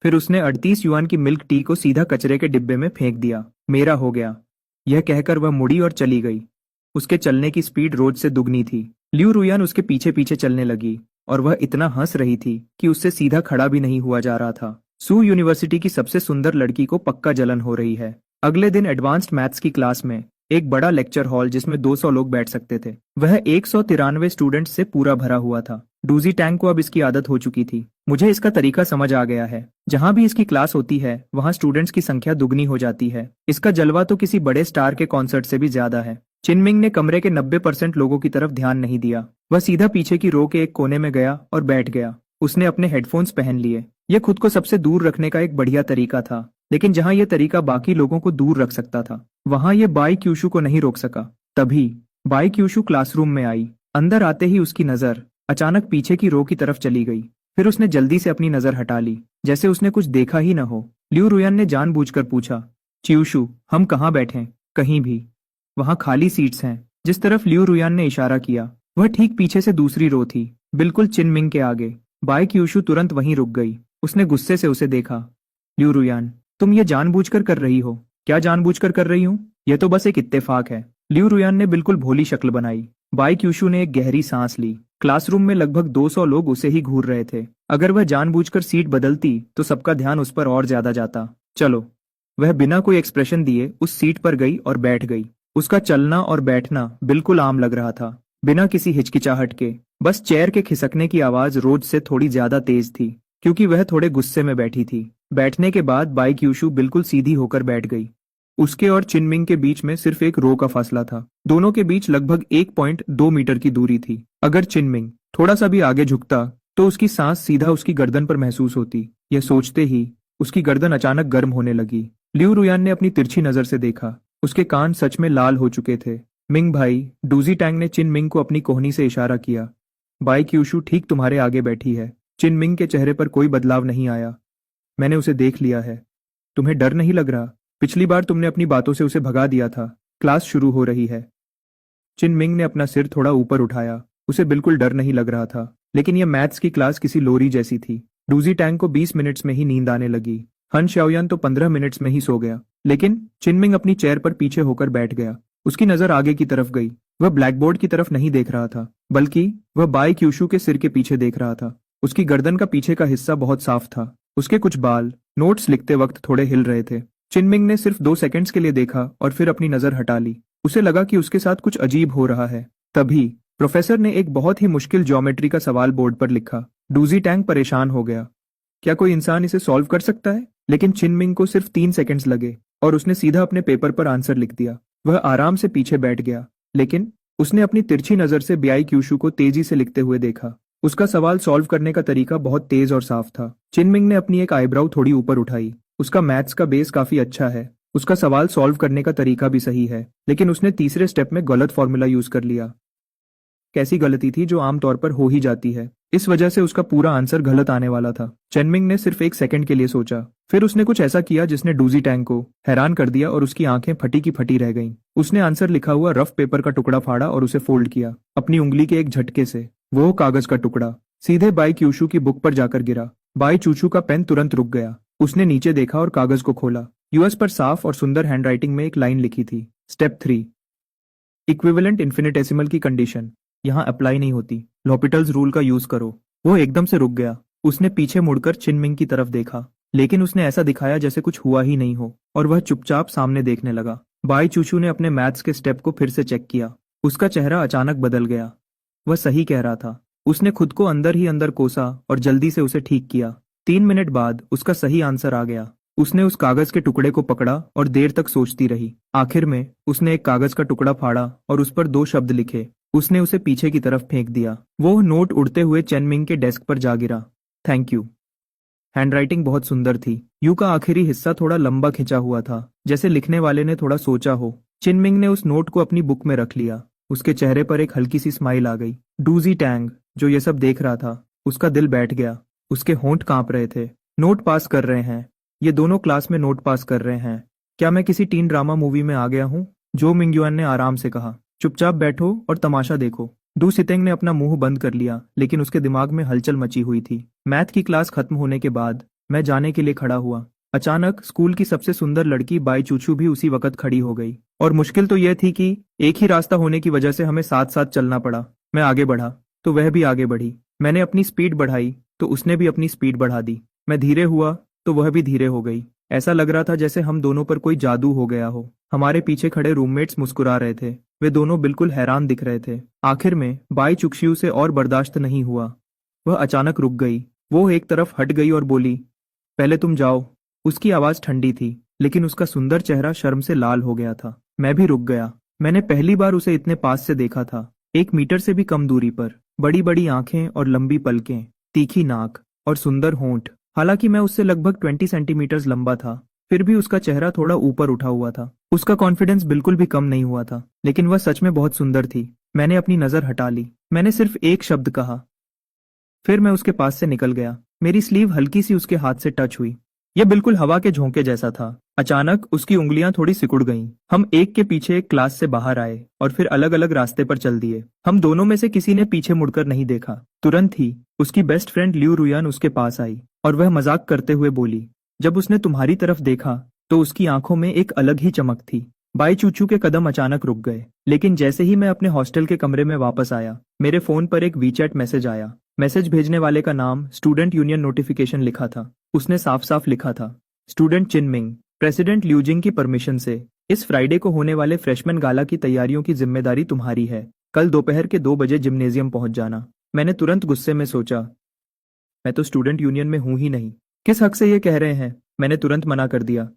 फिर उसने 38 युआन की मिल्क टी को सीधा कचरे के डिब्बे में फेंक दिया। मेरा हो गया। यह कहकर वह मुड़ी और चली गई। उसके चलने की स्पीड रोज से दुगनी थी। लियू रुयान उसके पीछे पीछे चलने लगी, और वह इतना हंस रही थी कि उससे सीधा खड़ा भी नहीं हुआ जा रहा था। सू यूनिवर्सिटी की सबसे सुंदर लड़की को पक्का जलन हो रही है। अगले दिन एडवांस्ड मैथ्स की क्लास में एक बड़ा लेक्चर हॉल जिसमें 200 लोग बैठ सकते थे, वह 193 स्टूडेंट्स से पूरा भरा हुआ था। डूजी टैंग को अब इसकी आदत हो चुकी थी। मुझे इसका तरीका समझ आ गया है। जहां भी इसकी क्लास होती है वहां स्टूडेंट्स की संख्या दुगनी हो जाती है। इसका जलवा तो किसी बड़े स्टार के कॉन्सर्ट से भी ज्यादा है। चिनमिंग ने कमरे के 90% लोगों की तरफ ध्यान नहीं दिया। वह सीधा पीछे की रो के एक कोने में गया और बैठ गया। उसने अपने हेडफोन्स पहन लिए। यह खुद को सबसे दूर रखने का एक बढ़िया तरीका था, लेकिन जहां यह तरीका बाकी लोगों को दूर रख सकता था, वहां यह बाई क्यूशु को नहीं रोक सका। तभी बाई क्यूशु क्लासरूम में आई। अंदर आते ही उसकी नजर अचानक पीछे की रो की तरफ चली गई। फिर उसने जल्दी से अपनी नजर हटा ली, जैसे उसने कुछ देखा ही न हो। लियू रुयान ने जानबूझकर पूछा, च्यूशु, हम कहाँ बैठें? कहीं भी। वहां खाली सीट्स हैं। जिस तरफ लियू रुयान ने इशारा किया, वह ठीक पीछे से दूसरी रो थी, बिल्कुल चिनमिंग के आगे। बाई क्यूशु तुरंत वहीं रुक गई। उसने गुस्से से उसे देखा। लियू रुयान, तुम ये जानबूझकर कर रही हो? क्या जानबूझकर कर रही हूँ? यह तो बस एक इत्तेफाक है। लियू रुयान ने बिल्कुल भोली शक्ल बनाई। बाई क्यूशु ने एक गहरी सांस ली। क्लासरूम में लगभग 200 लोग उसे ही घूर रहे थे। अगर वह जानबूझकर सीट बदलती तो सबका ध्यान उस पर और ज्यादा जाता। चलो। वह बिना कोई एक्सप्रेशन दिए उस सीट पर गई और बैठ गई। उसका चलना और बैठना बिल्कुल आम लग रहा था, बिना किसी हिचकिचाहट के। बस चेयर के खिसकने की आवाज रोज से थोड़ी ज्यादा तेज थी, क्योंकि वह थोड़े गुस्से में बैठी थी। बैठने के बाद बाई क्यूशु बिल्कुल सीधी होकर बैठ गई। उसके और चिनमिंग के बीच में सिर्फ एक रो का फासला था। दोनों के बीच लगभग 1.2 मीटर की दूरी थी। अगर चिनमिंग थोड़ा सा भी आगे झुकता तो उसकी सांस सीधा उसकी गर्दन पर महसूस होती। यह सोचते ही उसकी गर्दन अचानक गर्म होने लगी। लियू रुयान ने अपनी तिरछी नजर से देखा। उसके कान सच में लाल हो चुके थे। मिंग भाई, डूजी टैंग ने चिनमिंग को अपनी कोहनी से इशारा किया। बाई क्यूशु ठीक तुम्हारे आगे बैठी है। चिनमिंग के चेहरे पर कोई बदलाव नहीं आया। मैंने उसे देख लिया है। तुम्हें डर नहीं लग रहा? पिछली बार तुमने अपनी बातों से उसे भगा दिया था। क्लास शुरू हो रही है। चिनमिंग ने अपना सिर थोड़ा ऊपर उठाया। उसे बिल्कुल डर नहीं लग रहा था, लेकिन यह मैथ्स की क्लास किसी लोरी जैसी थी। डूजी टैंग को 20 मिनट्स में ही नींद आने लगी। हन शाओयान तो 15 मिनट्स में ही सो गया। लेकिन चिनमिंग अपनी चेयर पर पीछे होकर बैठ गया। उसकी नजर आगे की तरफ गई। वह ब्लैकबोर्ड की तरफ नहीं देख रहा था, बल्कि वह बाई क्यूशु के सिर के पीछे देख रहा था। उसकी गर्दन का पीछे का हिस्सा बहुत साफ था। उसके कुछ बाल नोट्स लिखते वक्त थोड़े हिल रहे थे। चिनमिंग ने सिर्फ 2 सेकंड्स के लिए देखा और फिर अपनी नजर हटा ली। उसे लगा कि उसके साथ कुछ अजीब हो रहा है। तभी प्रोफेसर ने एक बहुत ही मुश्किल ज्योमेट्री का सवाल बोर्ड पर लिखा। डूजी टैंग परेशान हो गया। क्या कोई इंसान इसे सॉल्व कर सकता है? लेकिन चिनमिंग को सिर्फ 3 सेकंड्स लगे और उसने सीधा अपने पेपर पर आंसर लिख दिया। वह आराम से पीछे बैठ गया, लेकिन उसने अपनी तिरछी नजर से बाई क्यूशु को तेजी से लिखते हुए देखा। उसका सवाल सॉल्व करने का तरीका बहुत तेज और साफ था। चिनमिंग ने अपनी एक आईब्राउ थोड़ी ऊपर उठाई। उसका मैथ्स का बेस काफी अच्छा है। उसका सवाल सॉल्व करने का तरीका भी सही है, लेकिन उसने तीसरे स्टेप में गलत फॉर्मूला यूज कर लिया। कैसी गलती थी जो आमतौर पर हो ही जाती है। इस वजह से उसका पूरा आंसर गलत आने वाला था। चेनमिंग ने सिर्फ एक सेकंड के लिए सोचा, फिर उसने कुछ ऐसा किया जिसने डूजी टैंग को हैरान कर दिया और उसकी आंखें फटी की फटी रह गईं। उसने आंसर लिखा हुआ रफ पेपर का टुकड़ा फाड़ा और उसे फोल्ड किया। अपनी उंगली के एक झटके से वो कागज का टुकड़ा सीधे बाई क्यूशू की बुक पर जाकर गिरा। बाई चूचू का पेन तुरंत रुक गया। उसने नीचे देखा और कागज को खोला। यूएस पर साफ और सुंदर हैंडराइटिंग में एक लाइन लिखी थी, स्टेप 3, इक्विवेलेंट इन्फिनिटेसिमल की कंडीशन यहाँ अप्लाई नहीं होती, लॉपिटल्स रूल का यूज करो। वो एकदम से रुक गया। उसने पीछे मुड़कर चिनमिंग की तरफ देखा, लेकिन उसने ऐसा दिखाया जैसे कुछ हुआ ही नहीं हो और वह चुपचाप सामने देखने लगा। बाई चूचू ने अपने मैथ्स के स्टेप को फिर से चेक किया। उसका चेहरा अचानक बदल गया। वह सही कह रहा था। उसने खुद को अंदर ही अंदर कोसा और जल्दी से उसे ठीक किया। 3 मिनट बाद उसका सही आंसर आ गया। उसने उस कागज के टुकड़े को पकड़ा और देर तक सोचती रही। आखिर में उसने एक कागज का टुकड़ा फाड़ा और उस पर 2 शब्द लिखे। उसने उसे पीछे की तरफ फेंक दिया। वो नोट उड़ते हुए चेनमिंग के डेस्क पर जा गिरा। Thank you. हैंडराइटिंग बहुत सुंदर थी। यू का आखिरी हिस्सा थोड़ा लंबा खिंचा हुआ था, जैसे लिखने वाले ने थोड़ा सोचा हो। चिनमिंग ने उस नोट को अपनी बुक में रख लिया। उसके चेहरे पर एक हल्की सी स्माइल आ गई। डूजी टैंग, जो ये सब देख रहा था, उसका दिल बैठ गया। उसके होंठ कांप रहे थे। नोट पास कर रहे हैं। ये दोनों क्लास में नोट पास कर रहे हैं। क्या मैं किसी टीन ड्रामा मूवी में आ गया हूँ? जो मिंगयुआन ने आराम से कहा। चुपचाप बैठो और तमाशा देखो। डू सितेंग ने अपना मुंह बंद कर लिया, लेकिन उसके दिमाग में हलचल मची हुई थी। मैथ की क्लास खत्म होने के बाद मैं जाने के लिए खड़ा हुआ। अचानक स्कूल की सबसे सुंदर लड़की बाई चूचू भी उसी वक्त खड़ी हो गई। और मुश्किल तो यह थी कि एक ही रास्ता होने की वजह से हमें साथ साथ चलना पड़ा। मैं आगे बढ़ा तो वह भी आगे बढ़ी। मैंने अपनी स्पीड बढ़ाई तो उसने भी अपनी स्पीड बढ़ा दी। मैं धीरे हुआ तो वह भी धीरे हो गई। ऐसा लग रहा था जैसे हम दोनों पर कोई जादू हो गया हो। हमारे पीछे खड़े रूममेट्स मुस्कुरा रहे थे। वे दोनों बिल्कुल हैरान दिख रहे थे। आखिर में बाई चुक्शियू से और बर्दाश्त नहीं हुआ। वह अचानक रुक गई। वो एक तरफ हट गई और बोली, पहले तुम जाओ। उसकी आवाज ठंडी थी, लेकिन उसका सुंदर चेहरा शर्म से लाल हो गया था। मैं भी रुक गया। मैंने पहली बार उसे इतने पास से देखा था। 1 मीटर से भी कम दूरी पर। बड़ी बड़ी आंखें और लंबी पलकें, तीखी नाक और सुंदर होंठ। हालांकि मैं उससे लगभग 20 सेंटीमीटर लंबा था, फिर भी उसका चेहरा थोड़ा ऊपर उठा हुआ था। उसका कॉन्फिडेंस बिल्कुल भी कम नहीं हुआ था, लेकिन वह सच में बहुत सुंदर थी। मैंने अपनी नजर हटा ली। मैंने सिर्फ एक शब्द कहा, फिर मैं उसके पास से निकल गया। मेरी स्लीव हल्की सी उसके हाथ से टच हुई। यह बिल्कुल हवा के झोंके जैसा था। अचानक उसकी उंगलियां थोड़ी सिकुड़ गईं। हम एक के पीछे एक क्लास से बाहर आए और फिर अलग अलग रास्ते पर चल दिए। हम दोनों में से किसी ने पीछे मुड़कर नहीं देखा। तुरंत ही उसकी बेस्ट फ्रेंड लियू रुयान उसके पास आई और वह मजाक करते हुए बोली, जब उसने तुम्हारी तरफ देखा तो उसकी आंखों में एक अलग ही चमक थी। बाई चूचू के कदम अचानक रुक गए, लेकिन जैसे ही मैं अपने हॉस्टल के कमरे में वापस आया, मेरे फोन पर एक वीचैट मैसेज आया। मैसेज भेजने वाले का नाम स्टूडेंट यूनियन नोटिफिकेशन लिखा था। उसने साफ साफ लिखा था, स्टूडेंट चिनमिंग, प्रेसिडेंट ल्यूजिंग की परमिशन से इस फ्राइडे को होने वाले फ्रेशमैन गाला की तैयारियों की जिम्मेदारी तुम्हारी है। कल दोपहर के 2 बजे जिम्नेजियम पहुंच जाना। मैंने तुरंत गुस्से में सोचा, मैं तो स्टूडेंट यूनियन में हूं ही नहीं। किस हक से ये कह रहे हैं? मैंने तुरंत मना कर दिया।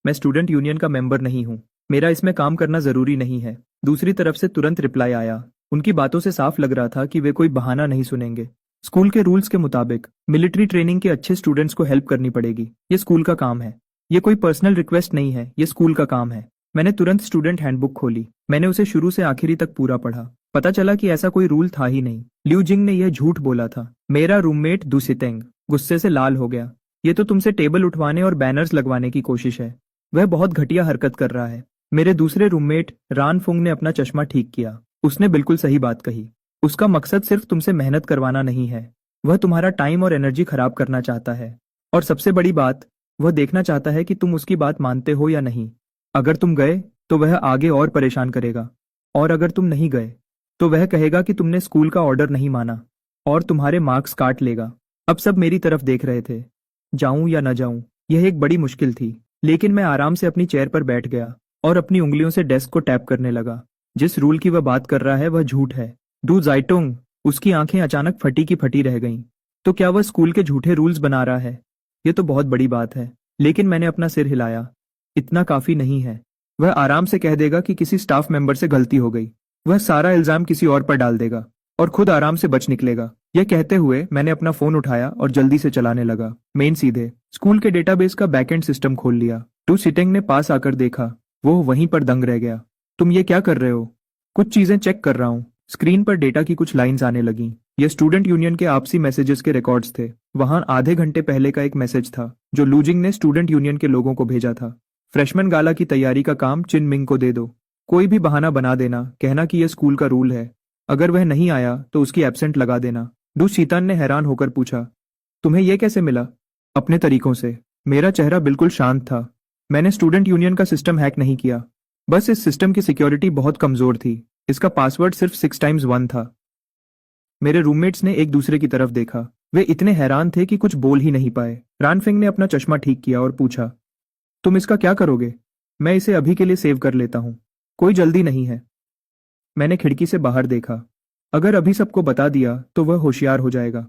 मैं स्टूडेंट यूनियन का मेंबर नहीं हूं। मेरा इसमें काम करना जरूरी नहीं है। दूसरी तरफ से तुरंत रिप्लाई आया। उनकी बातों से साफ लग रहा था कि वे कोई बहाना नहीं सुनेंगे। स्कूल के रूल्स के मुताबिक मिलिट्री ट्रेनिंग के अच्छे स्टूडेंट्स को हेल्प करनी पड़ेगी। ये स्कूल का काम है। ये कोई पर्सनल रिक्वेस्ट नहीं है, ये स्कूल का काम है। मैंने तुरंत स्टूडेंट हैंडबुक खोली। मैंने उसे शुरू से आखिरी तक पूरा पढ़ा। पता चला कि ऐसा कोई रूल था ही नहीं। लिू जिंग ने यह झूठ बोला था। मेरा रूममेट दू सितेंग गुस्से से लाल हो गया। ये तो तुमसे टेबल उठवाने और बैनर्स लगवाने की कोशिश है। वह बहुत घटिया हरकत कर रहा है। मेरे दूसरे रूममेट रान फुंग ने अपना चश्मा ठीक किया। उसने बिल्कुल सही बात कही। उसका मकसद सिर्फ तुमसे मेहनत करवाना नहीं है, वह तुम्हारा टाइम और एनर्जी खराब करना चाहता है। और सबसे बड़ी बात, वह देखना चाहता है कि तुम उसकी बात मानते हो या नहीं। अगर तुम गए तो वह आगे और परेशान करेगा, और अगर तुम नहीं गए तो वह कहेगा कि तुमने स्कूल का ऑर्डर नहीं माना और तुम्हारे मार्क्स काट लेगा। अब सब मेरी तरफ देख रहे थे। जाऊं या न जाऊं, यह एक बड़ी मुश्किल थी, लेकिन मैं आराम से अपनी चेयर पर बैठ गया और अपनी उंगलियों से डेस्क को टैप करने लगा। जिस रूल की वह बात कर रहा है वह झूठ है। डू जाइटुंग, उसकी आंखें अचानक फटी की फटी रह गईं। तो क्या वह स्कूल के झूठे रूल्स बना रहा है? यह तो बहुत बड़ी बात है। लेकिन मैंने अपना सिर हिलाया। इतना काफी नहीं है। वह आराम से कह देगा कि किसी स्टाफ मेंबर से गलती हो गई। वह सारा इल्जाम किसी और पर डाल देगा और खुद आराम से बच निकलेगा। यह कहते हुए मैंने अपना फोन उठाया और जल्दी से चलाने लगा। मेन सीधे स्कूल के डेटाबेस का बैकएंड सिस्टम खोल लिया। टू सिटेंग ने पास आकर देखा। वो वहीं पर दंग रह गया। तुम ये क्या कर रहे हो? कुछ चीजें चेक कर रहा हूँ। स्क्रीन पर डेटा की कुछ लाइंस आने लगीं। ये स्टूडेंट यूनियन के आपसी मैसेजेस के रिकॉर्ड्स थे। वहां आधे घंटे पहले का एक मैसेज था जो लूजिंग ने स्टूडेंट यूनियन के लोगों को भेजा था। फ्रेशमैन गाला की तैयारी का काम चिन मिंग को दे दो। कोई भी बहाना बना देना, कहना कि यह स्कूल का रूल है। अगर वह नहीं आया तो उसकी एब्सेंट लगा देना। डू शीतान ने हैरान होकर पूछा, तुम्हें यह कैसे मिला? अपने तरीकों से। मेरा चेहरा बिल्कुल शांत था। मैंने स्टूडेंट यूनियन का सिस्टम हैक नहीं किया। बस इस सिस्टम की सिक्योरिटी बहुत कमजोर थी। इसका पासवर्ड सिर्फ 6 x 1 था। मेरे रूममेट्स ने एक दूसरे की तरफ देखा। वे इतने हैरान थे कि कुछ बोल ही नहीं पाए। रानफिंग ने अपना चश्मा ठीक किया और पूछा, तुम इसका क्या करोगे? मैं इसे अभी के लिए सेव कर लेता हूं। कोई जल्दी नहीं है। मैंने खिड़की से बाहर देखा। अगर अभी सबको बता दिया तो वह होशियार हो जाएगा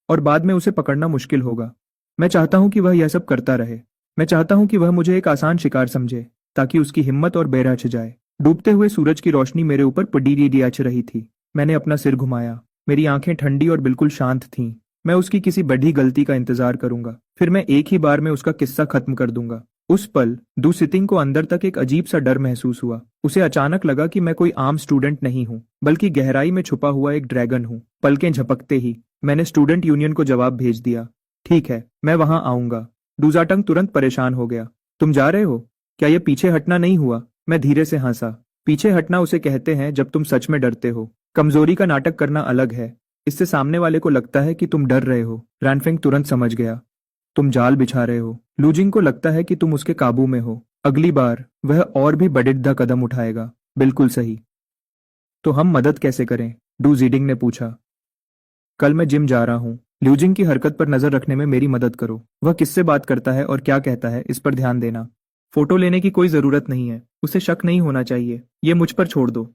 और बाद में उसे पकड़ना मुश्किल होगा। मैं चाहता हूं कि वह यह सब करता रहे। मैं चाहता हूं कि वह मुझे एक आसान शिकार समझे ताकि उसकी हिम्मत और बेरहच छिड़ जाए। डूबते हुए सूरज की रोशनी मेरे ऊपर पडीडी आच रही थी। मैंने अपना सिर घुमाया। मेरी आंखें ठंडी और बिल्कुल शांत थीं। मैं उसकी किसी बड़ी गलती का इंतजार करूंगा, फिर मैं एक ही बार में उसका किस्सा खत्म कर दूंगा। उस पल दू सितिंग को अंदर तक एक अजीब सा डर महसूस हुआ। उसे अचानक लगा कि मैं कोई आम स्टूडेंट नहीं हूं, बल्कि गहराई में छुपा हुआ एक ड्रैगन हूं। पलकें झपकते ही मैंने स्टूडेंट यूनियन को जवाब भेज दिया, ठीक है, मैं वहां आऊंगा। डूजाटंग तुरंत परेशान हो गया। तुम जा रहे हो? क्या यह पीछे हटना नहीं हुआ? मैं धीरे से हंसा। पीछे हटना उसे कहते हैं जब तुम सच में डरते हो। कमजोरी का नाटक करना अलग है। इससे सामने वाले को लगता है कि तुम डर रहे हो। रैनफिंग तुरंत समझ गया, तुम जाल बिछा रहे हो। लूजिंग को लगता है कि तुम उसके काबू में हो। अगली बार वह और भी बड़िद्दा कदम उठाएगा। बिल्कुल सही। तो हम मदद कैसे करें? डू जीडिंग ने पूछा। कल मैं जिम जा रहा हूँ। ल्यूजिंग की हरकत पर नजर रखने में मेरी मदद करो। वह किससे बात करता है और क्या कहता है, इस पर ध्यान देना। फोटो लेने की कोई जरूरत नहीं है। उसे शक नहीं होना चाहिए। ये मुझ पर छोड़ दो।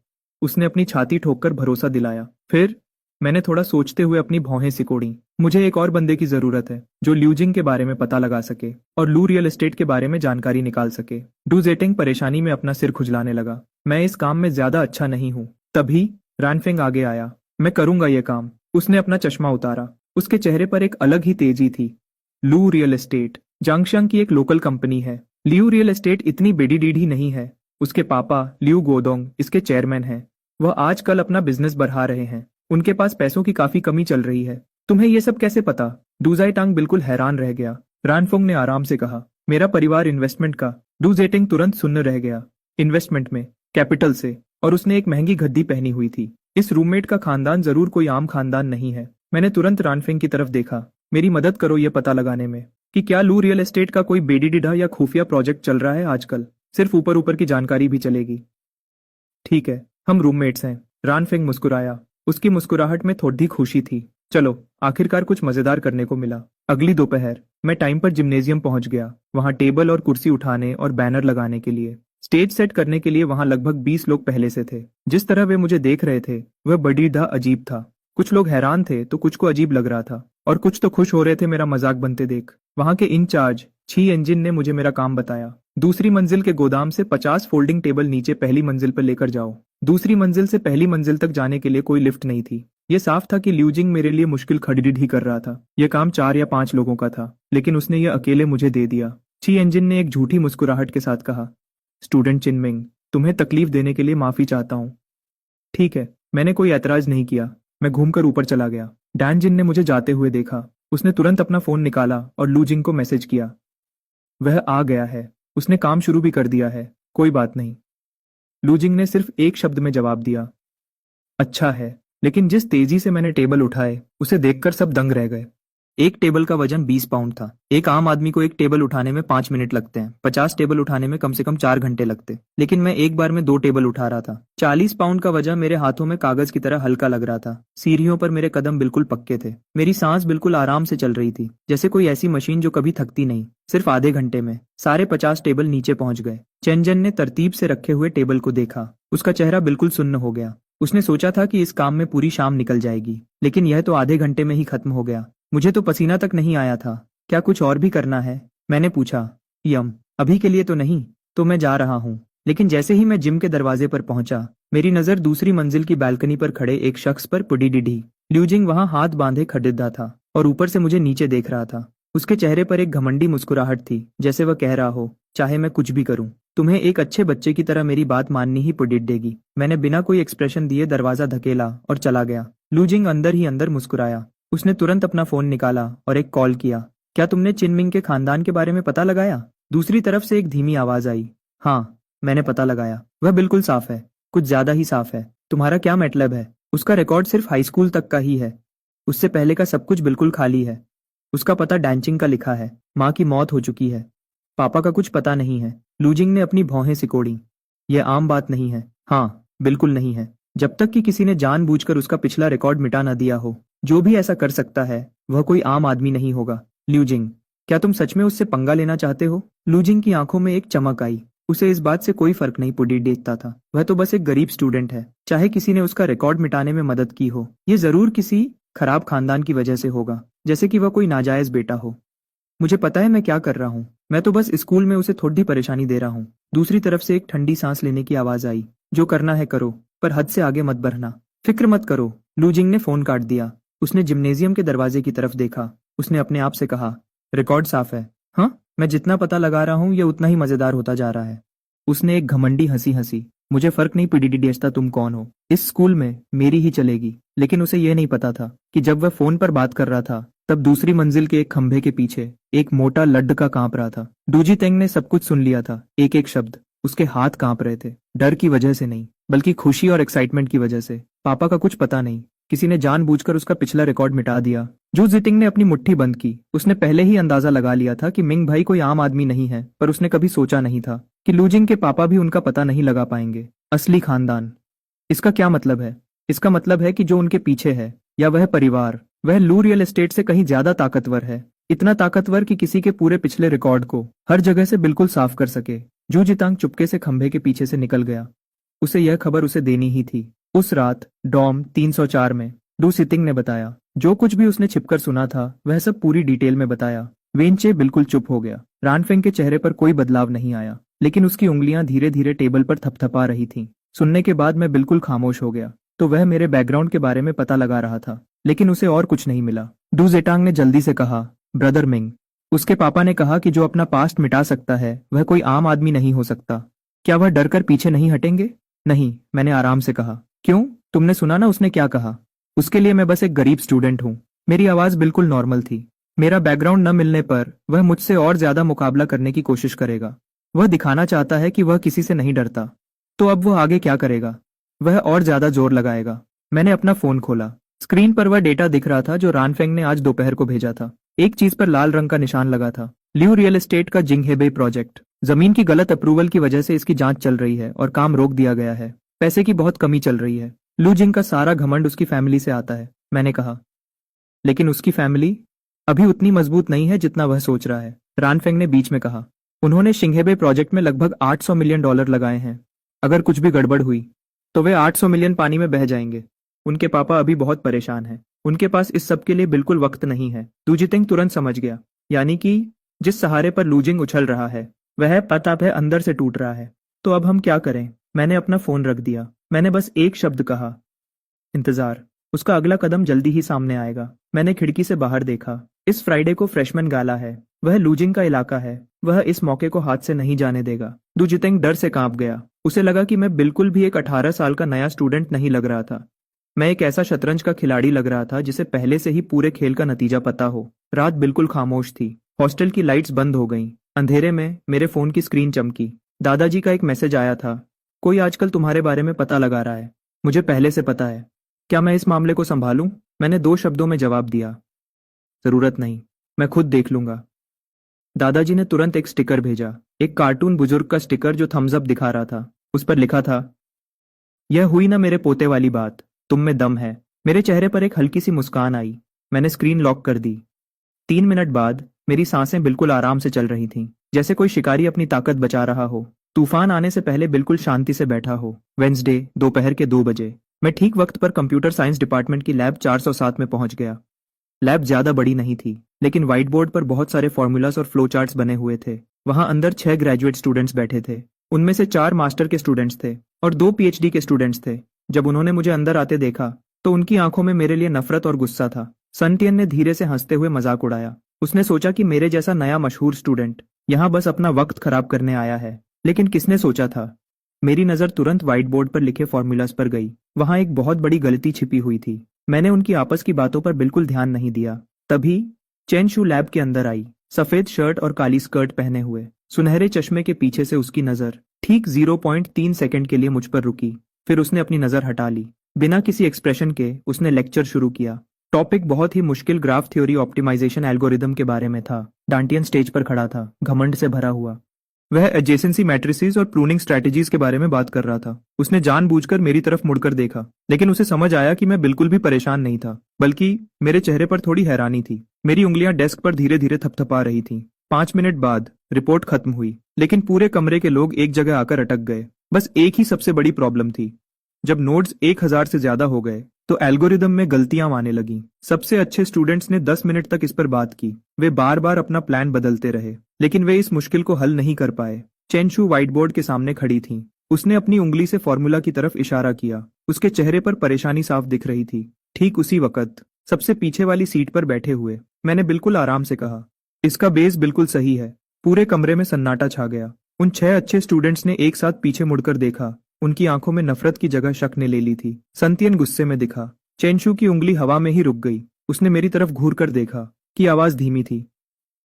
उसने अपनी छाती ठोककर भरोसा दिलाया। फिर मैंने थोड़ा सोचते हुए अपनी भौहें सिकोड़ी। मुझे एक और बंदे की जरूरत है जो ल्यूजिंग के बारे में पता लगा सके और लू रियल एस्टेट के बारे में जानकारी निकाल सके। डू जेटिंग परेशानी में अपना सिर खुजलाने लगा। मैं इस काम में ज्यादा अच्छा नहीं हूँ। तभी रैनफिंग आगे आया। मैं करूंगा ये काम। उसने अपना चश्मा उतारा। उसके चेहरे पर एक अलग ही तेजी थी। लू रियल एस्टेट जांगशंग की एक लोकल कंपनी है। लियू रियल एस्टेट इतनी बेडी डीडी नहीं है। उसके पापा लियू गोदोंग इसके चेयरमैन हैं। वह आजकल अपना बिजनेस बढ़ा रहे हैं। उनके पास पैसों की काफी कमी चल रही है। तुम्हें यह सब कैसे पता? डूजाई टांग बिल्कुल हैरान रह गया। रानफोंग ने आराम से कहा, मेरा परिवार इन्वेस्टमेंट का। डू जेटिंग तुरंत सुन्न रह गया। इन्वेस्टमेंट में? कैपिटल से। और उसने एक महंगी गद्दी पहनी हुई थी। इस रूममेट का खानदान जरूर कोई आम खानदान नहीं है। मैंने तुरंत रानफिंग की तरफ देखा। मेरी मदद करो यह पता लगाने में कि क्या लू रियल एस्टेट का कोई बेडीडिडा या खुफिया प्रोजेक्ट चल रहा है आजकल। सिर्फ ऊपर ऊपर की जानकारी भी चलेगी। ठीक है, हम रूममेट्स हैं। रानफिंग मुस्कुराया। उसकी मुस्कुराहट में थोड़ी खुशी थी। चलो, आखिरकार कुछ मजेदार करने को मिला। अगली दोपहर मैं टाइम पर जिम्नेजियम पहुंच गया। वहां टेबल और कुर्सी उठाने और बैनर लगाने के लिए, स्टेज सेट करने के लिए वहां लगभग 20 लोग पहले से थे। जिस तरह वे मुझे देख रहे थे वह बड़ीदा अजीब था। कुछ लोग हैरान थे तो कुछ को अजीब लग रहा था और कुछ तो खुश हो रहे थे मेरा मजाक बनते देख। वहां के इंचार्ज छी इंजिन ने मुझे मेरा काम बताया। दूसरी मंजिल के गोदाम से 50 फोल्डिंग टेबल नीचे पहली मंजिल पर लेकर जाओ। दूसरी मंजिल से पहली मंजिल तक जाने के लिए कोई लिफ्ट नहीं थी। यह साफ था कि ल्यूजिंग मेरे लिए मुश्किल खड़ीड ही कर रहा था। यह काम 4 या 5 लोगों का था, लेकिन उसने यह अकेले मुझे दे दिया। छी इंजिन ने एक झूठी मुस्कुराहट के साथ कहा, स्टूडेंट चिनमिंग, तुम्हें तकलीफ देने के लिए माफी चाहता हूँ। ठीक है, मैंने कोई ऐतराज नहीं किया। मैं घूमकर ऊपर चला गया। डैन जिन ने मुझे जाते हुए देखा। उसने तुरंत अपना फोन निकाला और लूजिंग को मैसेज किया, वह आ गया है। उसने काम शुरू भी कर दिया है। कोई बात नहीं। लूजिंग ने सिर्फ एक शब्द में जवाब दिया, अच्छा है। लेकिन जिस तेजी से मैंने टेबल उठाए उसे देखकर सब दंग रह गए। एक टेबल का वजन 20 पाउंड था। एक आम आदमी को एक टेबल उठाने में 5 मिनट लगते हैं। 50 टेबल उठाने में कम से कम 4 घंटे लगते। लेकिन मैं एक बार में 2 टेबल उठा रहा था। 40 पाउंड का वजन मेरे हाथों में कागज की तरह हल्का लग रहा था। सीढ़ियों पर मेरे कदम बिल्कुल पक्के थे। मेरी सांस बिल्कुल आराम से चल रही थी, जैसे कोई ऐसी मशीन जो कभी थकती नहीं। सिर्फ आधे घंटे में सारे 50 टेबल नीचे पहुंच गए। चेनजन ने तरतीब से रखे हुए टेबल को देखा। उसका चेहरा बिल्कुल सुन्न हो गया। उसने सोचा था कि इस काम में पूरी शाम निकल जाएगी, लेकिन यह तो आधे घंटे में ही खत्म हो गया। मुझे तो पसीना तक नहीं आया था। क्या कुछ और भी करना है? मैंने पूछा। अभी के लिए तो नहीं, तो मैं जा रहा हूँ। लेकिन जैसे ही मैं जिम के दरवाजे पर पहुंचा, मेरी नजर दूसरी मंजिल की बालकनी पर खड़े एक शख्स पर पड़ी डिढ़ी। ल्यूजिंग वहां हाथ बांधे खड़िदा था और ऊपर से मुझे नीचे देख रहा था। उसके चेहरे पर एक घमंडी मुस्कुराहट थी, जैसे वह कह रहा हो, चाहे मैं कुछ भी करूं, तुम्हें एक अच्छे बच्चे की तरह मेरी बात माननी ही पड़ेगी। मैंने बिना कोई एक्सप्रेशन दिए दरवाजा धकेला और चला गया। लूजिंग अंदर ही अंदर मुस्कुराया। उसने तुरंत अपना फोन निकाला और एक कॉल किया। क्या तुमने चिनमिंग के खानदान के बारे में पता लगाया? दूसरी तरफ से एक धीमी आवाज आई। हाँ, मैंने पता लगाया। वह बिल्कुल साफ है, कुछ ज्यादा ही साफ है। तुम्हारा क्या मतलब है? उसका रिकॉर्ड सिर्फ हाई स्कूल तक का ही है। उससे पहले का सब कुछ बिल्कुल खाली है। उसका पता डैंचिंग का लिखा है। माँ की मौत हो चुकी है। पापा का कुछ पता नहीं है। लूजिंग ने अपनी भौहें सिकोड़ी। यह आम बात नहीं है। हाँ, बिल्कुल नहीं है। जब तक कि किसी ने जानबूझकर उसका पिछला रिकॉर्ड मिटा न दिया हो। जो भी ऐसा कर सकता है वह कोई आम आदमी नहीं होगा। लूजिंग, क्या तुम सच में उससे पंगा लेना चाहते हो? लूजिंग की आंखों में एक चमक आई। उसे इस बात से कोई फर्क नहीं पड़ी देखता था। वह तो बस एक गरीब स्टूडेंट है। चाहे किसी ने उसका रिकॉर्ड मिटाने में मदद की हो, ये जरूर किसी खराब खानदान की वजह से होगा, जैसे कि वह कोई नाजायज बेटा हो। मुझे पता है मैं क्या कर रहा हूँ। मैं तो बस स्कूल में उसे थोड़ी परेशानी दे रहा हूँ। दूसरी तरफ से एक ठंडी सांस लेने की आवाज आई। जो करना है करो, पर हद से आगे मत बढ़ना। फिक्र मत करो। लूजिंग ने फोन काट दिया। उसने जिम्नेजियम के दरवाजे की तरफ देखा। उसने अपने आप से कहा, रिकॉर्ड साफ है। हाँ, मैं जितना पता लगा रहा हूँ यह उतना ही मजेदार होता जा रहा है। उसने एक घमंडी हंसी हंसी। मुझे फर्क नहीं पीडीडी तुम कौन हो, इस स्कूल में मेरी ही चलेगी। लेकिन उसे यह नहीं पता था कि जब वह फोन पर बात कर रहा था तब दूसरी मंजिल के एक खंभे के पीछे एक मोटा लड्ड का कांप रहा था। डूजी तेंग ने सब कुछ सुन लिया था, एक एक शब्द। उसके हाथ कांप रहे थे, डर की वजह से नहीं, बल्कि खुशी और एक्साइटमेंट की वजह से। पापा का कुछ पता नहीं, किसी ने जानबूझकर उसका पिछला रिकॉर्ड मिटा दिया। जू जिटिंग ने अपनी मुट्ठी बंद की। उसने पहले ही अंदाजा लगा लिया था कि मिंग भाई कोई आम आदमी नहीं है, पर उसने कभी सोचा नहीं था कि लूजिंग के पापा भी उनका पता नहीं लगा पाएंगे। असली खानदान। इसका क्या मतलब है? इसका मतलब है कि जो उनके पीछे है, या वह परिवार, वह लू रियल एस्टेट से कहीं ज्यादा ताकतवर है। इतना ताकतवर कि किसी के पूरे पिछले रिकॉर्ड को हर जगह से बिल्कुल साफ कर सके। जू जितांग चुपके से खंभे के पीछे से निकल गया। उसे यह खबर उसे देनी ही थी। उस रात डॉम 304 में डू सिटिंग ने बताया। जो कुछ भी उसने छिपकर सुना था वह सब पूरी डिटेल में बताया। वेनचे बिल्कुल चुप हो गया। रानफेंग के चेहरे पर कोई बदलाव नहीं आया, लेकिन उसकी उंगलियां धीरे धीरे टेबल पर थपथपा रही थीं। सुनने के बाद मैं बिल्कुल खामोश हो गया। तो वह मेरे बैकग्राउंड के बारे में पता लगा रहा था, लेकिन उसे और कुछ नहीं मिला। डू जेटांग ने जल्दी से कहा, ब्रदर मिंग, उसके पापा ने कहा कि जो अपना पास्ट मिटा सकता है वह कोई आम आदमी नहीं हो सकता। क्या वह डर कर पीछे नहीं हटेंगे? नहीं, मैंने आराम से कहा। क्यों? तुमने सुना ना उसने क्या कहा? उसके लिए मैं बस एक गरीब स्टूडेंट हूँ। मेरी आवाज बिल्कुल नॉर्मल थी। मेरा बैकग्राउंड न मिलने पर वह मुझसे और ज्यादा मुकाबला करने की कोशिश करेगा। वह दिखाना चाहता है कि वह किसी से नहीं डरता। तो अब वह आगे क्या करेगा? वह और ज्यादा जोर लगाएगा। मैंने अपना फोन खोला। स्क्रीन पर वह डेटा दिख रहा था जो रानफेंग ने आज दोपहर को भेजा था। एक चीज पर लाल रंग का निशान लगा था, ल्यू रियल एस्टेट का जिंगहेबे प्रोजेक्ट। जमीन की गलत अप्रूवल की वजह से इसकी जांच चल रही है और काम रोक दिया गया है। पैसे की बहुत कमी चल रही है। लू जिंग का सारा घमंड उसकी फैमिली से आता है, मैंने कहा। लेकिन उसकी फैमिली अभी उतनी मजबूत नहीं है जितना वह सोच रहा है, रानफेंग ने बीच में कहा। उन्होंने शिंगहेबे प्रोजेक्ट में लगभग $800 मिलियन लगाए हैं। अगर कुछ भी गड़बड़ हुई तो वे 800 मिलियन पानी में बह जाएंगे। उनके पापा अभी बहुत परेशान हैं। उनके पास इस सब के लिए बिल्कुल वक्त नहीं है। दूजितिंग तुरंत समझ गया, यानी कि जिस सहारे पर लूजिंग उछल रहा है वह पता है अंदर से टूट रहा है। तो अब हम क्या करें? मैंने अपना फोन रख दिया। मैंने बस एक शब्द कहा, इंतजार। उसका अगला कदम जल्दी ही सामने आएगा। मैंने खिड़की से बाहर देखा। इस फ्राइडे को फ्रेशमैन गाला है। वह लूजिंग का इलाका है। वह इस मौके को हाथ से नहीं जाने देगा। दूजितिंग डर से कांप गया। उसे लगा कि मैं बिल्कुल भी एक 18 साल का नया स्टूडेंट नहीं लग रहा था। मैं एक ऐसा शतरंज का खिलाड़ी लग रहा था जिसे पहले से ही पूरे खेल का नतीजा पता हो। रात बिल्कुल खामोश थी। हॉस्टल की लाइट्स बंद हो गईं। अंधेरे में मेरे फोन की स्क्रीन चमकी। दादाजी का एक मैसेज आया था, कोई आजकल तुम्हारे बारे में पता लगा रहा है। मुझे पहले से पता है। क्या मैं इस मामले को संभालूं? मैंने 2 शब्दों में जवाब दिया, जरूरत नहीं, मैं खुद देख लूंगा। दादाजी ने तुरंत एक स्टिकर भेजा, एक कार्टून बुजुर्ग का स्टिकर जो थम्स अप दिखा रहा था। उस पर लिखा था, यह हुई ना मेरे पोते वाली बात, तुम में दम है। मेरे चेहरे पर एक हल्की सी मुस्कान आई। मैंने स्क्रीन लॉक कर दी। 3 मिनट बाद मेरी सांसें बिल्कुल आराम से चल रही थीं, जैसे कोई शिकारी अपनी ताकत बचा रहा हो। तूफान आने से पहले बिल्कुल शांति से बैठा हो। वेंसडे दोपहर के 2 बजे मैं ठीक वक्त पर कंप्यूटर साइंस डिपार्टमेंट की लैब 407 में पहुंच गया। लैब ज्यादा बड़ी नहीं थी, लेकिन व्हाइट बोर्ड पर बहुत सारे फॉर्मूलास और फ्लो चार्ट्स बने हुए थे। वहां अंदर 6 ग्रेजुएट स्टूडेंट्स बैठे थे। उनमें से 4 मास्टर के स्टूडेंट्स थे और 2 पीएचडी के स्टूडेंट्स थे। जब उन्होंने मुझे अंदर आते देखा तो उनकी आंखों में मेरे लिए नफरत और गुस्सा था। सन टियन ने धीरे से हंसते हुए मजाक उड़ाया। उसने सोचा कि मेरे जैसा नया मशहूर स्टूडेंट यहाँ बस अपना वक्त खराब करने आया है। लेकिन किसने सोचा था मेरी नज़र तुरंत व्हाइट बोर्ड पर लिखे फॉर्मूलाज पर गई। वहां एक बहुत बड़ी गलती छिपी हुई थी। मैंने उनकी आपस की बातों पर बिल्कुल ध्यान नहीं दिया। तभी चेन शू लैब के अंदर आई, सफेद शर्ट और काली स्कर्ट पहने हुए। सुनहरे चश्मे के पीछे से उसकी नज़र ठीक 0.3 सेकंड के लिए मुझ पर रुकी, फिर उसने अपनी नज़र हटा ली। बिना किसी एक्सप्रेशन के उसने लेक्चर शुरू किया। टॉपिक बहुत ही मुश्किल ग्राफ थ्योरी ऑप्टिमाइजेशन एल्गोरिदम के बारे में था। डांटियन स्टेज पर खड़ा था, घमंड से भरा हुआ। वह एडजेसेंसी मैट्रिसेस और प्रूनिंग स्ट्रेटजीज के बारे में बात कर रहा था। उसने जानबूझकर मेरी तरफ मुड़कर देखा, लेकिन उसे समझ आया कि मैं बिल्कुल भी परेशान नहीं था, बल्कि मेरे चेहरे पर थोड़ी हैरानी थी। मेरी उंगलियां डेस्क पर धीरे धीरे थपथपा रही थीं। 5 मिनट बाद रिपोर्ट खत्म हुई, लेकिन पूरे कमरे के लोग एक जगह आकर अटक गए। बस एक ही सबसे बड़ी प्रॉब्लम थी। जब नोड्स 1000 से ज्यादा हो गए तो एल्गोरिदम में गलतियां आने लगीं। सबसे अच्छे स्टूडेंट्स ने 10 मिनट तक इस पर बात की। वे बार बार अपना प्लान बदलते रहे, लेकिन वे इस मुश्किल को हल नहीं कर पाए। चेन शू व्हाइट बोर्ड के सामने खड़ी थीं। उसने अपनी उंगली से फॉर्मूला की तरफ इशारा किया। उसके चेहरे पर परेशानी साफ दिख रही थी। ठीक उसी वक्त सबसे पीछे वाली सीट पर बैठे हुए मैंने बिल्कुल आराम से कहा, इसका बेस बिल्कुल सही है। पूरे कमरे में सन्नाटा छा गया। उन 6 अच्छे स्टूडेंट्स ने एक साथ पीछे मुड़कर देखा। उनकी आंखों में नफरत की जगह शक ने ले ली थी। संतियन गुस्से में दिखा। चेनशू की उंगली हवा में ही रुक गई। उसने मेरी तरफ घूर कर देखा कि आवाज धीमी थी।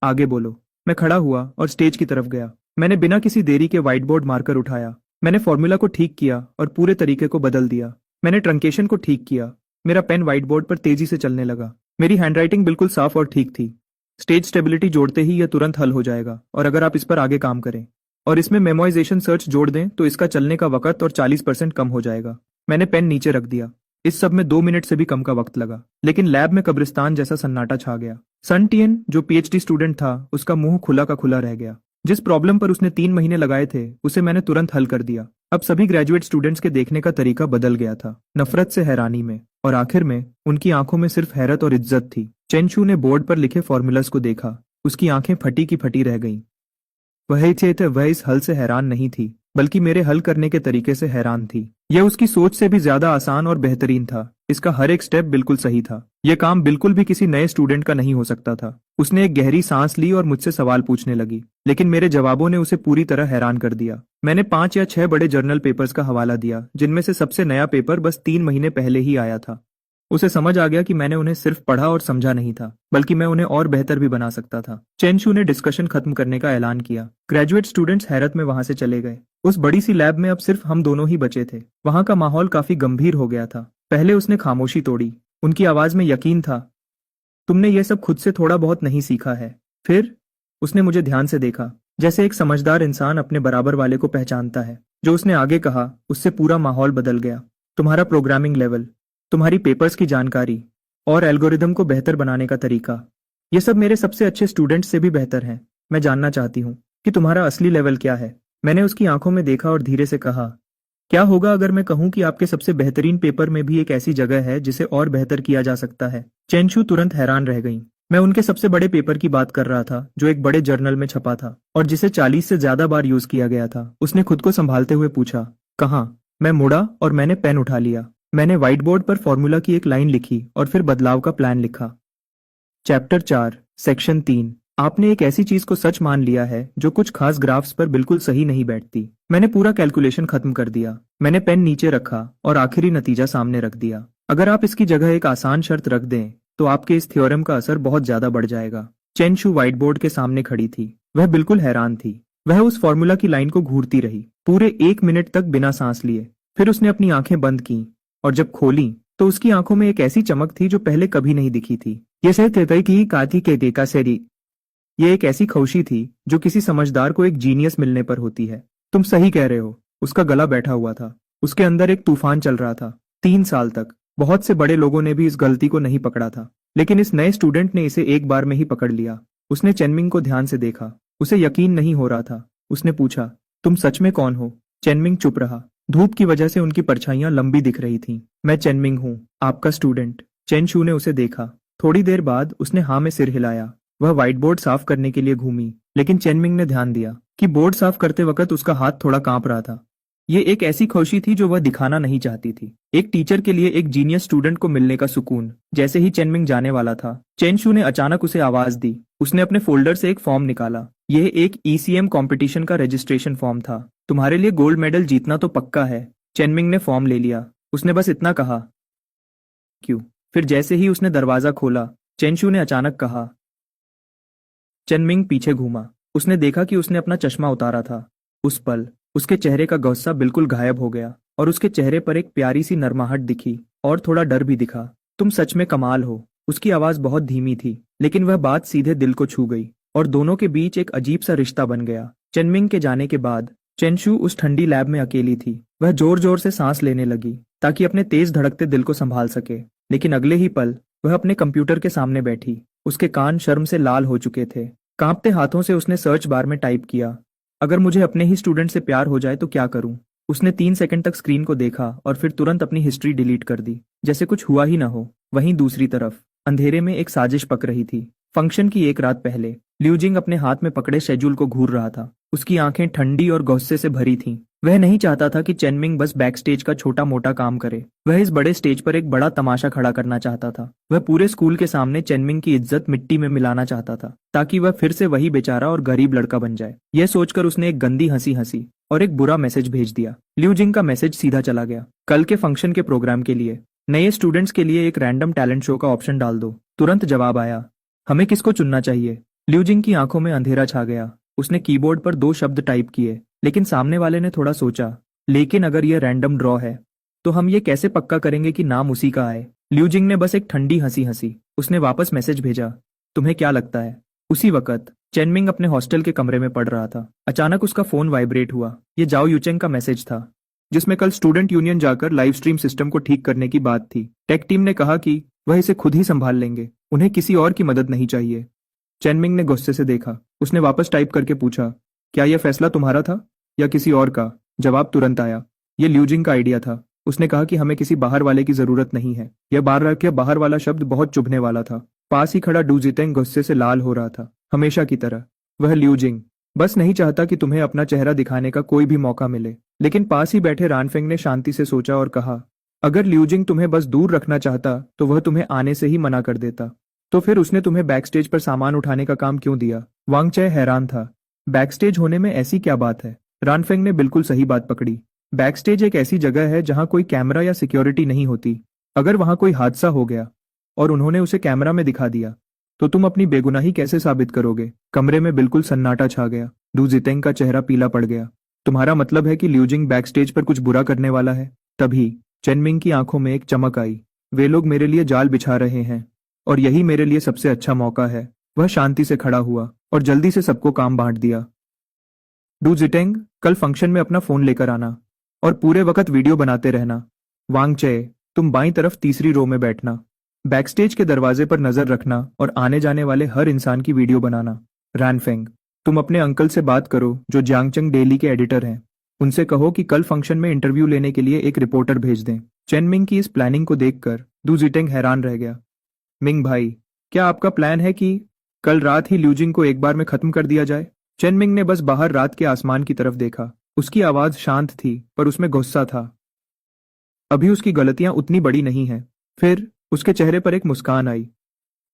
आगे बोलो। मैं खड़ा हुआ और स्टेज की तरफ गया। मैंने बिना किसी देरी के व्हाइट बोर्ड मार्कर उठाया। मैंने फॉर्मूला को ठीक किया और पूरे तरीके को बदल दिया। मैंने ट्रंकेशन को ठीक किया। मेरा पेन व्हाइट बोर्ड पर तेजी से चलने लगा। मेरी हैंडराइटिंग बिल्कुल साफ और ठीक थी। स्टेज स्टेबिलिटी जोड़ते ही यह तुरंत हल हो जाएगा, और अगर आप इस पर आगे काम करें और इसमें मेमोराइजेशन सर्च जोड़ दें तो इसका चलने का वक्त और 40% कम हो जाएगा। मैंने पेन नीचे रख दिया। इस सब में 2 मिनट से भी कम का वक्त लगा, लेकिन लैब में कब्रिस्तान जैसा सन्नाटा छा गया। सन टियन, जो पीएचडी स्टूडेंट था, उसका मुंह खुला का खुला रह गया। जिस प्रॉब्लम पर उसने 3 महीने लगाए थे उसे मैंने तुरंत हल कर दिया। अब सभी ग्रेजुएट स्टूडेंट्स के देखने का तरीका बदल गया था, नफरत से हैरानी में, और आखिर में उनकी आंखों में सिर्फ हैरत और इज्जत थी। चेनशू ने बोर्ड पर लिखे फॉर्मूलाज को देखा। उसकी आंखें फटी की फटी रह गईं। वह इस हल से हैरान नहीं थी, बल्कि मेरे हल करने के तरीके से हैरान थी। यह उसकी सोच से भी ज्यादा आसान और बेहतरीन था। इसका हर एक स्टेप बिल्कुल सही था। यह काम बिल्कुल भी किसी नए स्टूडेंट का नहीं हो सकता था। उसने एक गहरी सांस ली और मुझसे सवाल पूछने लगी, लेकिन मेरे जवाबों ने उसे पूरी तरह हैरान कर दिया। मैंने 5 या 6 बड़े जर्नल पेपर्स का हवाला दिया, जिनमें से सबसे नया पेपर बस 3 महीने पहले ही आया था। उसे समझ आ गया कि मैंने उन्हें सिर्फ पढ़ा और समझा नहीं था, बल्कि मैं उन्हें और बेहतर भी बना सकता था। चेनशू ने डिस्कशन खत्म करने का ऐलान किया। ग्रेजुएट स्टूडेंट्स हैरत में वहां से चले गए। उस बड़ी सी लैब में अब सिर्फ हम दोनों ही बचे थे। वहां का माहौल काफी गंभीर हो गया था। पहले उसने खामोशी तोड़ी। उनकी आवाज में यकीन था। तुमने ये सब खुद से थोड़ा बहुत नहीं सीखा है। फिर उसने मुझे ध्यान से देखा, जैसे एक समझदार इंसान अपने बराबर वाले को पहचानता है। जो उसने आगे कहा, उससे पूरा माहौल बदल गया। तुम्हारा प्रोग्रामिंग लेवल, तुम्हारी पेपर्स की जानकारी और एल्गोरिदम को बेहतर बनाने का तरीका, ये सब मेरे सबसे अच्छे स्टूडेंट्स से भी बेहतर हैं। मैं जानना चाहती हूँ कि तुम्हारा असली लेवल क्या है। मैंने उसकी आंखों में देखा और धीरे से कहा, क्या होगा अगर मैं कहूं कि आपके सबसे बेहतरीन पेपर में भी एक ऐसी जगह है जिसे और बेहतर किया जा सकता है। चेनशू तुरंत हैरान रह गई। मैं उनके सबसे बड़े पेपर की बात कर रहा था, जो एक बड़े जर्नल में छपा था और जिसे 40 से ज्यादा बार यूज किया गया था। उसने खुद को संभालते हुए पूछा, कहाँ? मैं मुड़ा और मैंने पेन उठा लिया। मैंने व्हाइट बोर्ड पर फॉर्मूला की एक लाइन लिखी और फिर बदलाव का प्लान लिखा। Chapter 4, section 3। आपने एक ऐसी चीज को सच मान लिया है जो कुछ खास ग्राफ्स पर बिल्कुल सही नहीं बैठती। मैंने पूरा कैलकुलेशन खत्म कर दिया। मैंने पेन नीचे रखा और आखिरी नतीजा सामने रख दिया। अगर आप इसकी जगह एक आसान शर्त रख दें तो आपके इस थ्योरम का असर बहुत ज्यादा बढ़ जाएगा। चेनशू व्हाइट बोर्ड के सामने खड़ी थी। वह बिल्कुल हैरान थी। वह उस फॉर्मूला की लाइन को घूरती रही, पूरे 1 मिनट तक बिना सांस लिए। फिर उसने अपनी आंखें बंद की और जब खोली तो उसकी आंखों में एक ऐसी चमक थी जो पहले कभी नहीं दिखी थी। ये एक ऐसी खुशी थी जो किसी समझदार को एक जीनियस मिलने पर होती है। तुम सही कह रहे हो। उसका गला बैठा हुआ था। उसके अंदर एक तूफान चल रहा था। 3 साल तक बहुत से बड़े लोगों ने भी इस गलती को नहीं पकड़ा था, लेकिन इस नए स्टूडेंट ने इसे एक बार में ही पकड़ लिया। उसने चेनमिंग को ध्यान से देखा। उसे यकीन नहीं हो रहा था। उसने पूछा, तुम सच में कौन हो? चेनमिंग चुप रहा। धूप की वजह से उनकी परछाइयां लंबी दिख रही थीं। मैं चेनमिंग हूँ, आपका स्टूडेंट। चेनशू ने उसे देखा। थोड़ी देर बाद उसने हाँ में सिर हिलाया। वह व्हाइट बोर्ड साफ करने के लिए घूमी, लेकिन चेनमिंग ने ध्यान दिया कि बोर्ड साफ करते वक्त उसका हाथ थोड़ा कांप रहा था। ये एक ऐसी खुशी थी जो वह दिखाना नहीं चाहती थी। एक टीचर के लिए एक जीनियस स्टूडेंट को मिलने का सुकून। जैसे ही चेनमिंग जाने वाला था, चेनशू ने अचानक उसे आवाज दी। उसने अपने फोल्डर से एक फॉर्म निकाला। यह एक ईसीएम कंपटीशन का रजिस्ट्रेशन फॉर्म था। तुम्हारे लिए गोल्ड मेडल जीतना तो पक्का है। चेनमिंग ने फॉर्म ले लिया। उसने बस इतना कहा, क्यों? फिर जैसे ही उसने दरवाजा खोला, चेनशू ने अचानक कहा। चेनमिंग पीछे घूमा। उसने देखा कि उसने अपना चश्मा उतारा था। उस पल उसके चेहरे का गुस्सा बिल्कुल गायब हो गया और उसके चेहरे पर एक प्यारी सी नरमाहट दिखी और थोड़ा डर भी दिखा। तुम सच में कमाल हो। उसकी आवाज बहुत धीमी थी, लेकिन वह बात सीधे दिल को छू गई और दोनों के बीच एक अजीब सा रिश्ता बन गया। चेनमिंग के जाने के बाद चेनशू उस ठंडी लैब में अकेली थी। वह जोर जोर से सांस लेने लगी ताकि अपने तेज धड़कते दिल को संभाल सके, लेकिन अगले ही पल वह अपने कंप्यूटर के सामने बैठी। उसके कान शर्म से लाल हो चुके थे। कांपते हाथों से उसने सर्च बार में टाइप किया, अगर मुझे अपने ही स्टूडेंट से प्यार हो जाए तो क्या करूं? उसने 3 सेकंड तक स्क्रीन को देखा और फिर तुरंत अपनी हिस्ट्री डिलीट कर दी, जैसे कुछ हुआ ही ना हो। वहीं दूसरी तरफ अंधेरे में एक साजिश पक रही थी। फंक्शन की एक रात पहले ल्यूजिंग अपने हाथ में पकड़े शेड्यूल को घूर रहा था। उसकी आंखें ठंडी और गुस्से से भरी थीं। वह नहीं चाहता था कि चेनमिंग बस बैक स्टेज का छोटा मोटा काम करे। वह इस बड़े स्टेज पर एक बड़ा तमाशा खड़ा करना चाहता था। वह पूरे स्कूल के सामने चेनमिंग की इज्जत मिट्टी में मिलाना चाहता था, ताकि वह फिर से वही बेचारा और गरीब लड़का बन जाए। यह सोचकर उसने एक गंदी हंसी हंसी और एक बुरा मैसेज भेज दिया। ल्यूजिंग का मैसेज सीधा चला गया, कल के फंक्शन के प्रोग्राम के लिए नए स्टूडेंट्स के लिए एक रैंडम टैलेंट शो का ऑप्शन डाल दो। तुरंत जवाब आया, हमें किसको चुनना चाहिए? ल्यूजिंग की आंखों में अंधेरा छा गया। उसने कीबोर्ड पर 2 शब्द टाइप किए, लेकिन सामने वाले ने थोड़ा सोचा, लेकिन अगर यह रैंडम ड्रॉ है तो हम ये कैसे पक्का करेंगे कि नाम उसी का आए? ल्यूजिंग ने बस एक ठंडी हंसी हंसी। उसने वापस मैसेज भेजा, तुम्हें क्या लगता है? उसी वक्त चेनमिंग अपने हॉस्टल के कमरे में पढ़ रहा था। अचानक उसका फोन वाइब्रेट हुआ। ये जाओ यूचेंग का मैसेज था, जिसमें कल स्टूडेंट यूनियन जाकर लाइव स्ट्रीम सिस्टम को ठीक करने की बात थी। टेक टीम ने कहा कि वह इसे खुद ही संभाल लेंगे, उन्हें किसी और की मदद नहीं चाहिए। चेनमिंग ने गुस्से से देखा। उसने वापस टाइप करके पूछा, क्या यह फैसला तुम्हारा था या किसी और का? जवाब तुरंत आया, यह ल्यूजिंग का आइडिया था। उसने कहा कि हमें किसी बाहर वाले की जरूरत नहीं है। यह बाहर वाला शब्द बहुत चुभने वाला था। पास ही खड़ा डू जितेंग गुस्से से लाल हो रहा था, हमेशा की तरह। वह ल्यूजिंग बस नहीं चाहता कि तुम्हें अपना चेहरा दिखाने का कोई भी मौका मिले। लेकिन पास ही बैठे रानफेंग ने शांति से सोचा और कहा, अगर ल्यूजिंग तुम्हें बस दूर रखना चाहता तो वह तुम्हें आने से ही मना कर देता। तो फिर उसने तुम्हें बैकस्टेज पर सामान उठाने का काम क्यों दिया? वांगचे हैरान था। बैकस्टेज होने में ऐसी क्या बात है? रानफेंग ने बिल्कुल सही बात पकड़ी। बैकस्टेज एक ऐसी जगह है जहां कोई कैमरा या सिक्योरिटी नहीं होती। अगर वहां कोई हादसा हो गया और उन्होंने उसे कैमरा में दिखा दिया, तो तुम अपनी बेगुनाही कैसे साबित करोगे? कमरे में बिल्कुल सन्नाटा छा गया। डू जितेंग का चेहरा पीला पड़ गया। तुम्हारा मतलब है कि ल्यूजिंग बैकस्टेज पर कुछ बुरा करने वाला है? तभी चेनमिंग की आंखों में एक चमक आई। वे लोग मेरे लिए जाल बिछा रहे हैं और यही मेरे लिए सबसे अच्छा मौका है। वह शांति से खड़ा हुआ और जल्दी से सबको काम बांट दिया। डू जिटेंग, कल फंक्शन में अपना फोन लेकर आना और पूरे वक्त वीडियो बनाते रहना। वांगचे, तुम बाईं तरफ तीसरी रो में बैठना। बैकस्टेज के दरवाजे पर नजर रखना और आने जाने वाले हर इंसान की वीडियो बनाना। रैनफेंग, तुम अपने अंकल से बात करो जो जियांगचंग डेली के एडिटर हैं। उनसे कहो कि कल फंक्शन में इंटरव्यू लेने के लिए एक रिपोर्टर भेज दें। चेनमिंग की इस प्लानिंग को देखकर डू जिटेंग हैरान रह गया। मिंग भाई, क्या आपका प्लान है कि कल रात ही ल्यूजिंग को एक बार में खत्म कर दिया जाए? चेनमिंग ने बस बाहर रात के आसमान की तरफ देखा। उसकी आवाज शांत थी पर उसमें गुस्सा था। अभी उसकी गलतियां उतनी बड़ी नहीं हैं। फिर उसके चेहरे पर एक मुस्कान आई।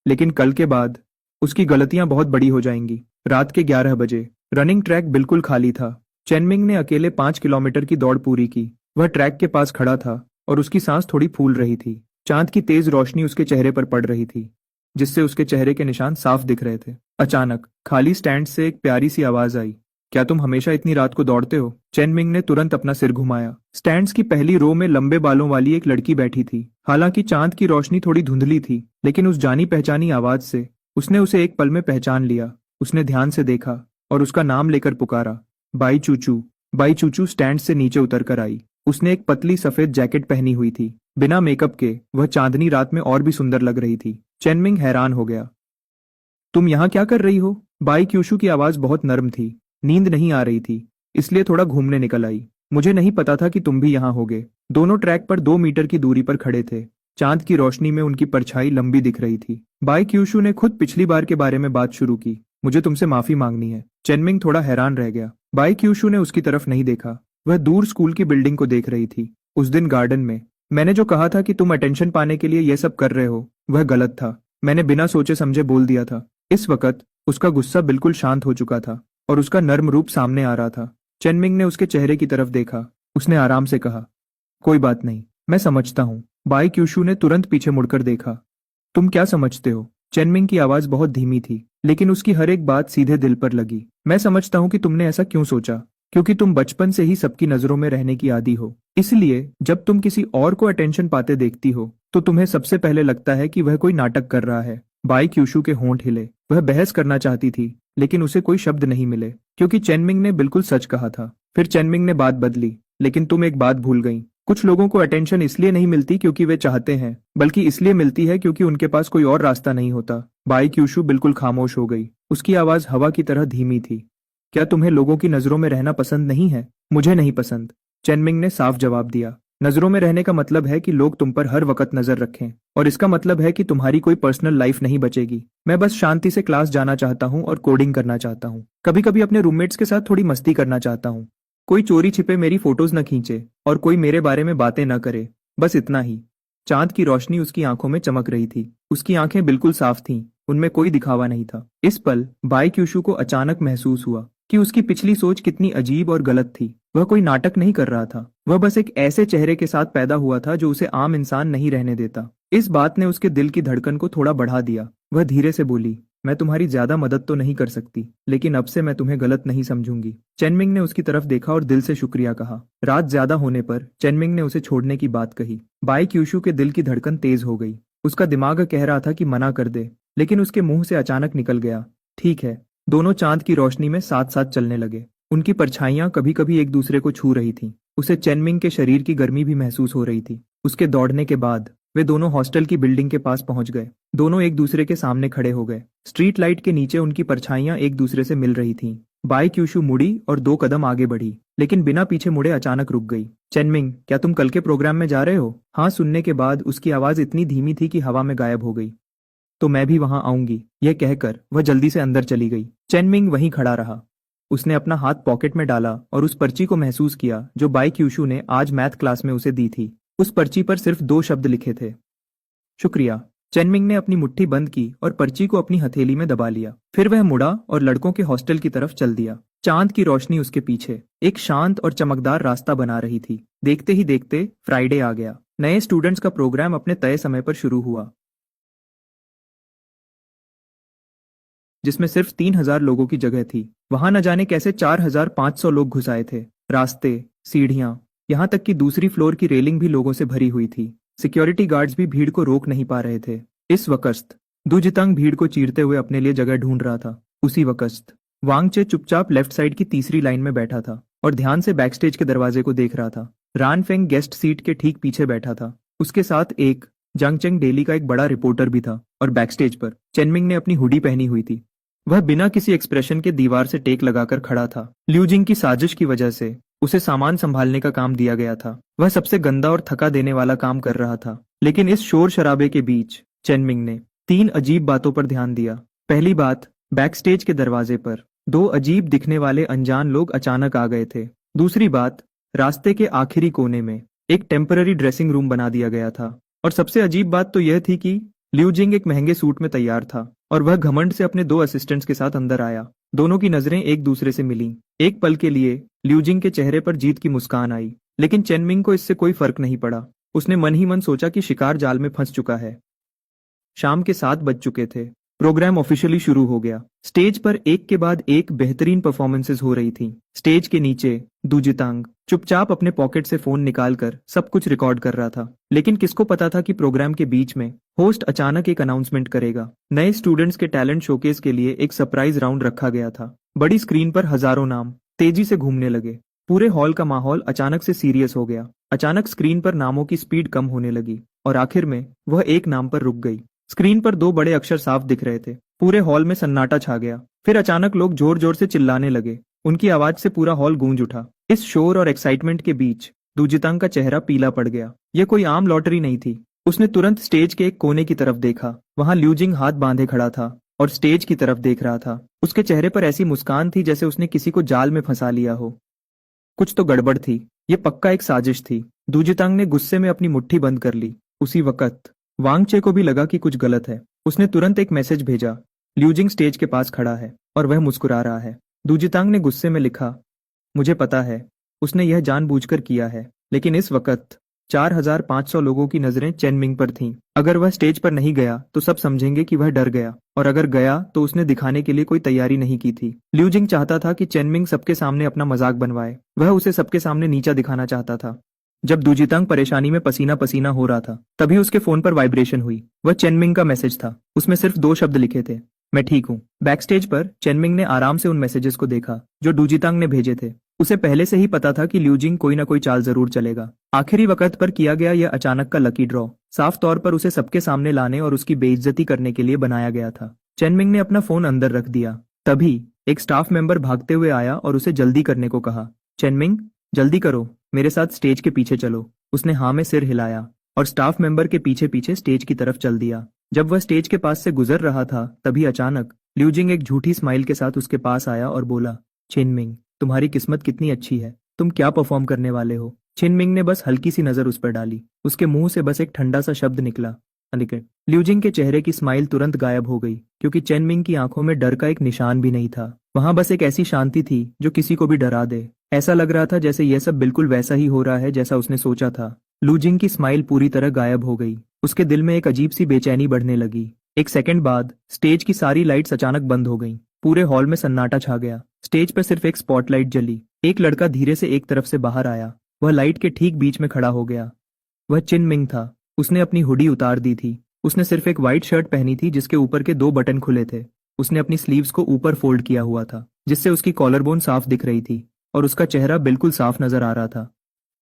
लेकिन कल के बाद उसकी गलतियां बहुत बड़ी हो जाएंगी। रात के 11 बजे रनिंग ट्रैक बिल्कुल खाली था। चेनमिंग ने अकेले 5 किलोमीटर की दौड़ पूरी की। वह ट्रैक के पास खड़ा था और उसकी सांस थोड़ी फूल रही थी। चांद की तेज रोशनी उसके चेहरे पर पड़ रही थी, जिससे उसके चेहरे के निशान साफ दिख रहे थे। अचानक खाली स्टैंड से एक प्यारी सी आवाज आई, क्या तुम हमेशा इतनी रात को दौड़ते हो? चेनमिंग ने तुरंत अपना सिर घुमाया। स्टैंड्स की पहली रो में लंबे बालों वाली एक लड़की बैठी थी। हालांकि चांद की रोशनी थोड़ी धुंधली थी, लेकिन उस जानी पहचानी आवाज से उसने उसे एक पल में पहचान लिया। उसने ध्यान से देखा और उसका नाम लेकर पुकारा, बाई चूचू। बाई चूचू स्टैंड से नीचे उतर कर आई। उसने एक पतली सफेद जैकेट पहनी हुई थी। बिना मेकअप के वह चांदनी रात में और भी सुंदर लग रही थी। चेनमिंग हैरान हो गया। तुम यहाँ क्या कर रही हो? बाई क्यूशू की आवाज बहुत नर्म थी। नींद नहीं आ रही थी, इसलिए थोड़ा घूमने निकल आई। मुझे नहीं पता था कि तुम भी यहाँ होगे। दोनों ट्रैक पर 2 मीटर की दूरी पर खड़े थे। चांद की रोशनी में उनकी परछाई लंबी दिख रही थी। बाई क्यूशू ने खुद पिछली बार के बारे में बात शुरू की। मुझे तुमसे माफी मांगनी है। चेनमिंग थोड़ा हैरान रह गया। बाई क्यूशू ने उसकी तरफ नहीं देखा। वह दूर स्कूल की बिल्डिंग को देख रही थी। उस दिन गार्डन में मैंने जो कहा था कि तुम अटेंशन पाने के लिए ये सब कर रहे हो, वह गलत था। मैंने बिना सोचे समझे बोल दिया था। इस वक्त उसका गुस्सा बिल्कुल शांत हो चुका था और उसका नर्म रूप सामने आ रहा था। चेनमिंग ने उसके चेहरे की तरफ देखा। उसने आराम से कहा, कोई बात नहीं, मैं समझता हूँ। बाई क्यूशू ने तुरंत पीछे मुड़कर देखा। तुम क्या समझते हो? चेनमिंग की आवाज बहुत धीमी थी, लेकिन उसकी हर एक बात सीधे दिल पर लगी। मैं समझता हूँ कि तुमने ऐसा क्यों सोचा, क्योंकि तुम बचपन से ही सबकी नजरों में रहने की आदी हो। इसलिए जब तुम किसी और को अटेंशन पाते देखती हो तो तुम्हें सबसे पहले लगता है कि वह कोई नाटक कर रहा है। बाई क्यूशू के होंठ हिले। वह बहस करना चाहती थी, लेकिन उसे कोई शब्द नहीं मिले, क्योंकि चेनमिंग ने बिल्कुल सच कहा था। फिर चेनमिंग ने बात बदली, लेकिन तुम एक बात भूल गई। कुछ लोगों को अटेंशन इसलिए नहीं मिलती क्योंकि वे चाहते हैं, बल्कि इसलिए मिलती है क्योंकि उनके पास कोई और रास्ता नहीं होता। बाई क्यूशू बिल्कुल खामोश हो गई। उसकी आवाज हवा की तरह धीमी थी। क्या तुम्हें लोगों की नजरों में रहना पसंद नहीं है? मुझे नहीं पसंद, चेनमिंग ने साफ जवाब दिया। नजरों में रहने का मतलब है कि लोग तुम पर हर वक्त नजर रखें, और इसका मतलब है कि तुम्हारी कोई पर्सनल लाइफ नहीं बचेगी। मैं बस शांति से क्लास जाना चाहता हूँ और कोडिंग करना चाहता हूँ। कभी कभी अपने रूममेट्स के साथ थोड़ी मस्ती करना चाहता हूँ। कोई चोरी छिपे मेरी फोटोज न खींचे और कोई मेरे बारे में बातें न करे, बस इतना ही। चांद की रोशनी उसकी आंखों में चमक रही थी। उसकी आंखें बिल्कुल साफ थीं, उनमें कोई दिखावा नहीं था। इस पल बाई क्यूशू को अचानक महसूस हुआ कि उसकी पिछली सोच कितनी अजीब और गलत थी। वह कोई नाटक नहीं कर रहा था, वह बस एक ऐसे चेहरे के साथ पैदा हुआ था जो उसे आम इंसान नहीं रहने देता। इस बात ने उसके दिल की धड़कन को थोड़ा बढ़ा दिया। वह धीरे से बोली, मैं तुम्हारी ज्यादा मदद तो नहीं कर सकती, लेकिन अब से मैं तुम्हें गलत नहीं समझूंगी। चेनमिंग ने उसकी तरफ देखा और दिल से शुक्रिया कहा। रात ज्यादा होने पर चेनमिंग ने उसे छोड़ने की बात कही। बाई क्यूशू के दिल की धड़कन तेज हो गई। उसका दिमाग कह रहा था कि मना कर दे, लेकिन उसके मुंह से अचानक निकल गया, ठीक है। दोनों चांद की रोशनी में साथ साथ चलने लगे। उनकी परछाइयां कभी कभी एक दूसरे को छू रही थीं। उसे चेनमिंग के शरीर की गर्मी भी महसूस हो रही थी। उसके दौड़ने के बाद वे दोनों हॉस्टल की बिल्डिंग के पास पहुंच गए। दोनों एक दूसरे के सामने खड़े हो गए। स्ट्रीट लाइट के नीचे उनकी परछाइयां एक दूसरे से मिल रही थीं। बाई क्यूशू मुड़ी और 2 कदम आगे बढ़ी, लेकिन बिना पीछे मुड़े अचानक रुक गई। चेनमिंग, क्या तुम कल के प्रोग्राम में जा रहे हो? हाँ, सुनने के बाद उसकी आवाज इतनी धीमी थी कि हवा में गायब हो गई। तो मैं भी वहां आऊंगी, यह कहकर वह जल्दी से अंदर चली गई। चेनमिंग वहीं खड़ा रहा। उसने अपना हाथ पॉकेट में डाला और उस पर्ची को महसूस किया जो बाई क्यूशू ने आज मैथ क्लास में उसे दी थी। उस पर्ची पर सिर्फ 2 शब्द लिखे थे, शुक्रिया। चेनमिंग ने अपनी मुट्ठी बंद की और पर्ची को अपनी हथेली में दबा लिया। फिर वह मुड़ा और लड़कों के हॉस्टल की तरफ चल दिया। चांद की रोशनी उसके पीछे एक शांत और चमकदार रास्ता बना रही थी। देखते ही देखते फ्राइडे आ गया। नए स्टूडेंट्स का प्रोग्राम अपने तय समय पर शुरू हुआ, जिसमें सिर्फ 3000 लोगों की जगह थी। वहां न जाने कैसे 4500 लोग घुस आए थे। रास्ते, सीढ़ियां, यहाँ तक कि दूसरी फ्लोर की रेलिंग भी लोगों से भरी हुई थी। सिक्योरिटी गार्ड्स भी भीड़ को रोक नहीं पा रहे थे। इस वक्त दुजितंग भीड़ को चीरते हुए अपने लिए जगह ढूंढ रहा था। उसी वक्त वांगचे चुपचाप लेफ्ट साइड की तीसरी लाइन में बैठा था और ध्यान से बैकस्टेज के दरवाजे को देख रहा था। रानफेंग गेस्ट सीट के ठीक पीछे बैठा था। उसके साथ एक जंगचेंग डेली का एक बड़ा रिपोर्टर भी था और बैकस्टेज पर चेनमिंग ने अपनी हुडी पहनी हुई थी। वह बिना किसी एक्सप्रेशन के दीवार से टेक लगाकर खड़ा था। ल्यूजिंग की साजिश की वजह से उसे सामान संभालने का काम दिया गया था। वह सबसे गंदा और थका देने वाला काम कर रहा था। लेकिन इस शोर शराबे के बीच चेनमिंग ने 3 अजीब बातों पर ध्यान दिया। पहली बात, बैकस्टेज के दरवाजे पर 2 अजीब दिखने वाले अनजान लोग अचानक आ गए थे। दूसरी बात, रास्ते के आखिरी कोने में एक टेम्पररी ड्रेसिंग रूम बना दिया गया था। और सबसे अजीब बात तो यह थी कि ल्यूजिंग एक महंगे सूट में तैयार था और वह घमंड से अपने 2 असिस्टेंट्स के साथ अंदर आया। दोनों की नजरें एक दूसरे से मिलीं। एक पल के लिए ल्यूजिंग के चेहरे पर जीत की मुस्कान आई, लेकिन चेनमिंग को इससे कोई फर्क नहीं पड़ा। उसने मन ही मन सोचा कि शिकार जाल में फंस चुका है। शाम के 7 बज चुके थे। प्रोग्राम ऑफिशियली शुरू हो गया। स्टेज पर एक के बाद एक बेहतरीन परफॉर्मेंसेज हो रही थीं। स्टेज के नीचे दुजितांग चुपचाप अपने पॉकेट से फोन निकालकर सब कुछ रिकॉर्ड कर रहा था। लेकिन किसको पता था कि प्रोग्राम के बीच में होस्ट अचानक एक अनाउंसमेंट करेगा। नए स्टूडेंट्स के टैलेंट शोकेस के लिए एक सरप्राइज राउंड रखा गया था। बड़ी स्क्रीन पर हजारों नाम तेजी से घूमने लगे। पूरे हॉल का माहौल अचानक से सीरियस हो गया। अचानक स्क्रीन पर नामों की स्पीड कम होने लगी और आखिर में वह एक नाम पर रुक गई। स्क्रीन पर 2 बड़े अक्षर साफ दिख रहे थे। पूरे हॉल में सन्नाटा छा गया। फिर अचानक लोग जोर जोर से चिल्लाने लगे। उनकी आवाज से पूरा हॉल गूंज उठा। इस शोर और एक्साइटमेंट के बीच दुजितांग का चेहरा पीला पड़ गया। यह कोई आम लॉटरी नहीं थी। उसने तुरंत स्टेज के एक कोने की तरफ देखा। वहां ल्यूजिंग हाथ बांधे खड़ा था और स्टेज की तरफ देख रहा था। उसके चेहरे पर ऐसी मुस्कान थी जैसे उसने किसी को जाल में फंसा लिया हो। कुछ तो गड़बड़ थी। ये पक्का एक साजिश थी। दूजितांग ने गुस्से में अपनी मुट्ठी बंद कर ली। उसी वक्त वांगचे को भी लगा कि कुछ गलत है। उसने तुरंत एक मैसेज भेजा, ल्यूजिंग स्टेज के पास खड़ा है और वह मुस्कुरा रहा है। दूजितांग ने गुस्से में लिखा, मुझे पता है, उसने यह जानबूझकर किया है। लेकिन इस वक्त 4500 लोगों की नजरें चेनमिंग पर थीं। अगर वह स्टेज पर नहीं गया तो सब समझेंगे कि वह डर गया, और अगर गया तो उसने दिखाने के लिए कोई तैयारी नहीं की थी। ल्यूजिंग चाहता था कि चेनमिंग सबके सामने अपना मजाक बनवाए। वह उसे सबके सामने नीचा दिखाना चाहता था। जब दूजितांग परेशानी में पसीना पसीना हो रहा था, तभी उसके फोन पर वाइब्रेशन हुई। वह चेनमिंग का मैसेज था। उसमें सिर्फ 2 शब्द लिखे थे, मैं ठीक हूँ। बैकस्टेज पर चेनमिंग ने आराम से उन मैसेजेस को देखा जो दूजितांग ने भेजे थे। उसे पहले से ही पता था कि ल्यूजिंग कोई ना कोई चाल जरूर चलेगा। आखिरी वक्त पर किया गया यह अचानक का लकी ड्रॉ साफ तौर पर उसे सबके सामने लाने और उसकी बेइज्जती करने के लिए बनाया गया था। चेनमिंग ने अपना फोन अंदर रख दिया। तभी एक स्टाफ मेंबर भागते हुए आया और उसे जल्दी करने को कहा। चेनमिंग, जल्दी करो, मेरे साथ स्टेज के पीछे चलो। उसने हाँ में सिर हिलाया और स्टाफ मेंबर के पीछे पीछे स्टेज की तरफ चल दिया। जब वह स्टेज के पास से गुजर रहा था, तभी अचानक ल्यूजिंग एक झूठी स्माइल के साथ उसके पास आया और बोला, चेनमिंग, तुम्हारी किस्मत कितनी अच्छी है, तुम क्या परफॉर्म करने वाले हो। चेनमिंग ने बस हल्की सी नजर उस पर डाली। उसके मुंह से बस एक ठंडा सा शब्द निकला, अनिकेट। ल्यूजिंग के चेहरे की स्माइल तुरंत गायब हो गई, क्योंकि चेनमिंग की आंखों में डर का एक निशान भी नहीं था। वहां बस एक ऐसी शांति थी जो किसी को भी डरा दे। ऐसा लग रहा था जैसे यह सब बिल्कुल वैसा ही हो रहा है जैसा उसने सोचा था। ल्यूजिंग की स्माइल पूरी तरह गायब हो गई। उसके दिल में एक अजीब सी बेचैनी बढ़ने लगी। एक सेकंड बाद स्टेज की सारी लाइट्स अचानक बंद हो गईं। पूरे हॉल में सन्नाटा छा गया। स्टेज पर सिर्फ एक स्पॉटलाइट जली। एक लड़का धीरे से एक तरफ से बाहर आया। वह लाइट के ठीक बीच में खड़ा हो गया। वह चिनमिंग था। उसने अपनी हुडी उतार दी थी। उसने सिर्फ एक वाइट शर्ट पहनी थी जिसके ऊपर के 2 बटन खुले थे। उसने अपनी स्लीव्स को ऊपर फोल्ड किया हुआ था, जिससे उसकी कॉलर बोन साफ दिख रही थी और उसका चेहरा बिल्कुल साफ नजर आ रहा था।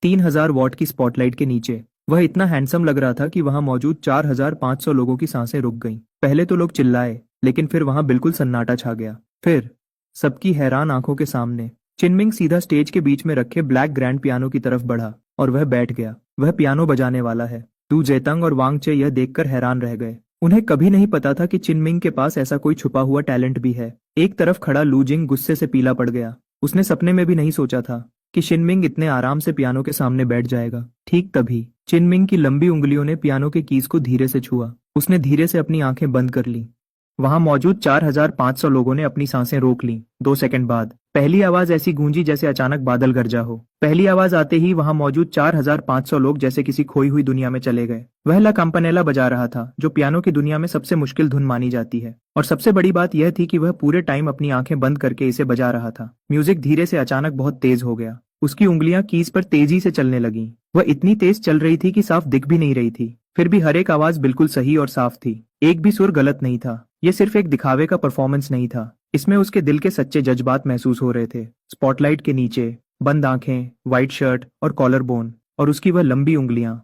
3000 वॉट की स्पॉटलाइट के नीचे वह इतना हैंडसम लग रहा था कि वहां मौजूद 4500 लोगों की सांसें रुक गईं। पहले तो लोग चिल्लाए, लेकिन फिर वहां बिल्कुल सन्नाटा छा गया। फिर सबकी हैरान आंखों के सामने चिनमिंग सीधा स्टेज के बीच में रखे ब्लैक ग्रैंड पियानो की तरफ बढ़ा और वह बैठ गया। वह पियानो बजाने वाला है। दू जेतंग और वांगचे यह देखकर हैरान रह गए। उन्हें कभी नहीं पता था कि चिनमिंग के पास ऐसा कोई छुपा हुआ टैलेंट भी है। एक तरफ खड़ा लूजिंग गुस्से से पीला पड़ गया। उसने सपने में भी नहीं सोचा था कि चिनमिंग इतने आराम से पियानो के सामने बैठ जाएगा। ठीक तभी चिनमिंग की लंबी उंगलियों ने पियानो के कीज को धीरे से छुआ। उसने धीरे से अपनी आंखें बंद कर ली। वहां मौजूद 4500 लोगों ने अपनी सांसें रोक लीं। 2 सेकंड बाद पहली आवाज ऐसी गूंजी जैसे अचानक बादल गरजा हो। पहली आवाज आते ही वहां मौजूद 4500 लोग जैसे किसी खोई हुई दुनिया में चले गए। वह ला कैम्पनेला बजा रहा था, जो पियानो की दुनिया में सबसे मुश्किल धुन मानी जाती है। और सबसे बड़ी बात यह थी कि वह पूरे टाइम अपनी आंखें बंद करके इसे बजा रहा था। म्यूजिक धीरे से अचानक बहुत तेज हो गया। उसकी उंगलियां कीज पर तेजी से चलने लगीं। वह इतनी तेज चल रही थी कि साफ दिख भी नहीं रही थी। फिर भी हर एक आवाज बिल्कुल सही और साफ थी। एक भी सुर गलत नहीं था। ये सिर्फ एक दिखावे का परफॉर्मेंस नहीं था। इसमें उसके दिल के सच्चे जज्बात महसूस हो रहे थे। स्पॉटलाइट के नीचे बंद आंखें, व्हाइट शर्ट और कॉलर बोन, और उसकी वह लंबी उंगलियां।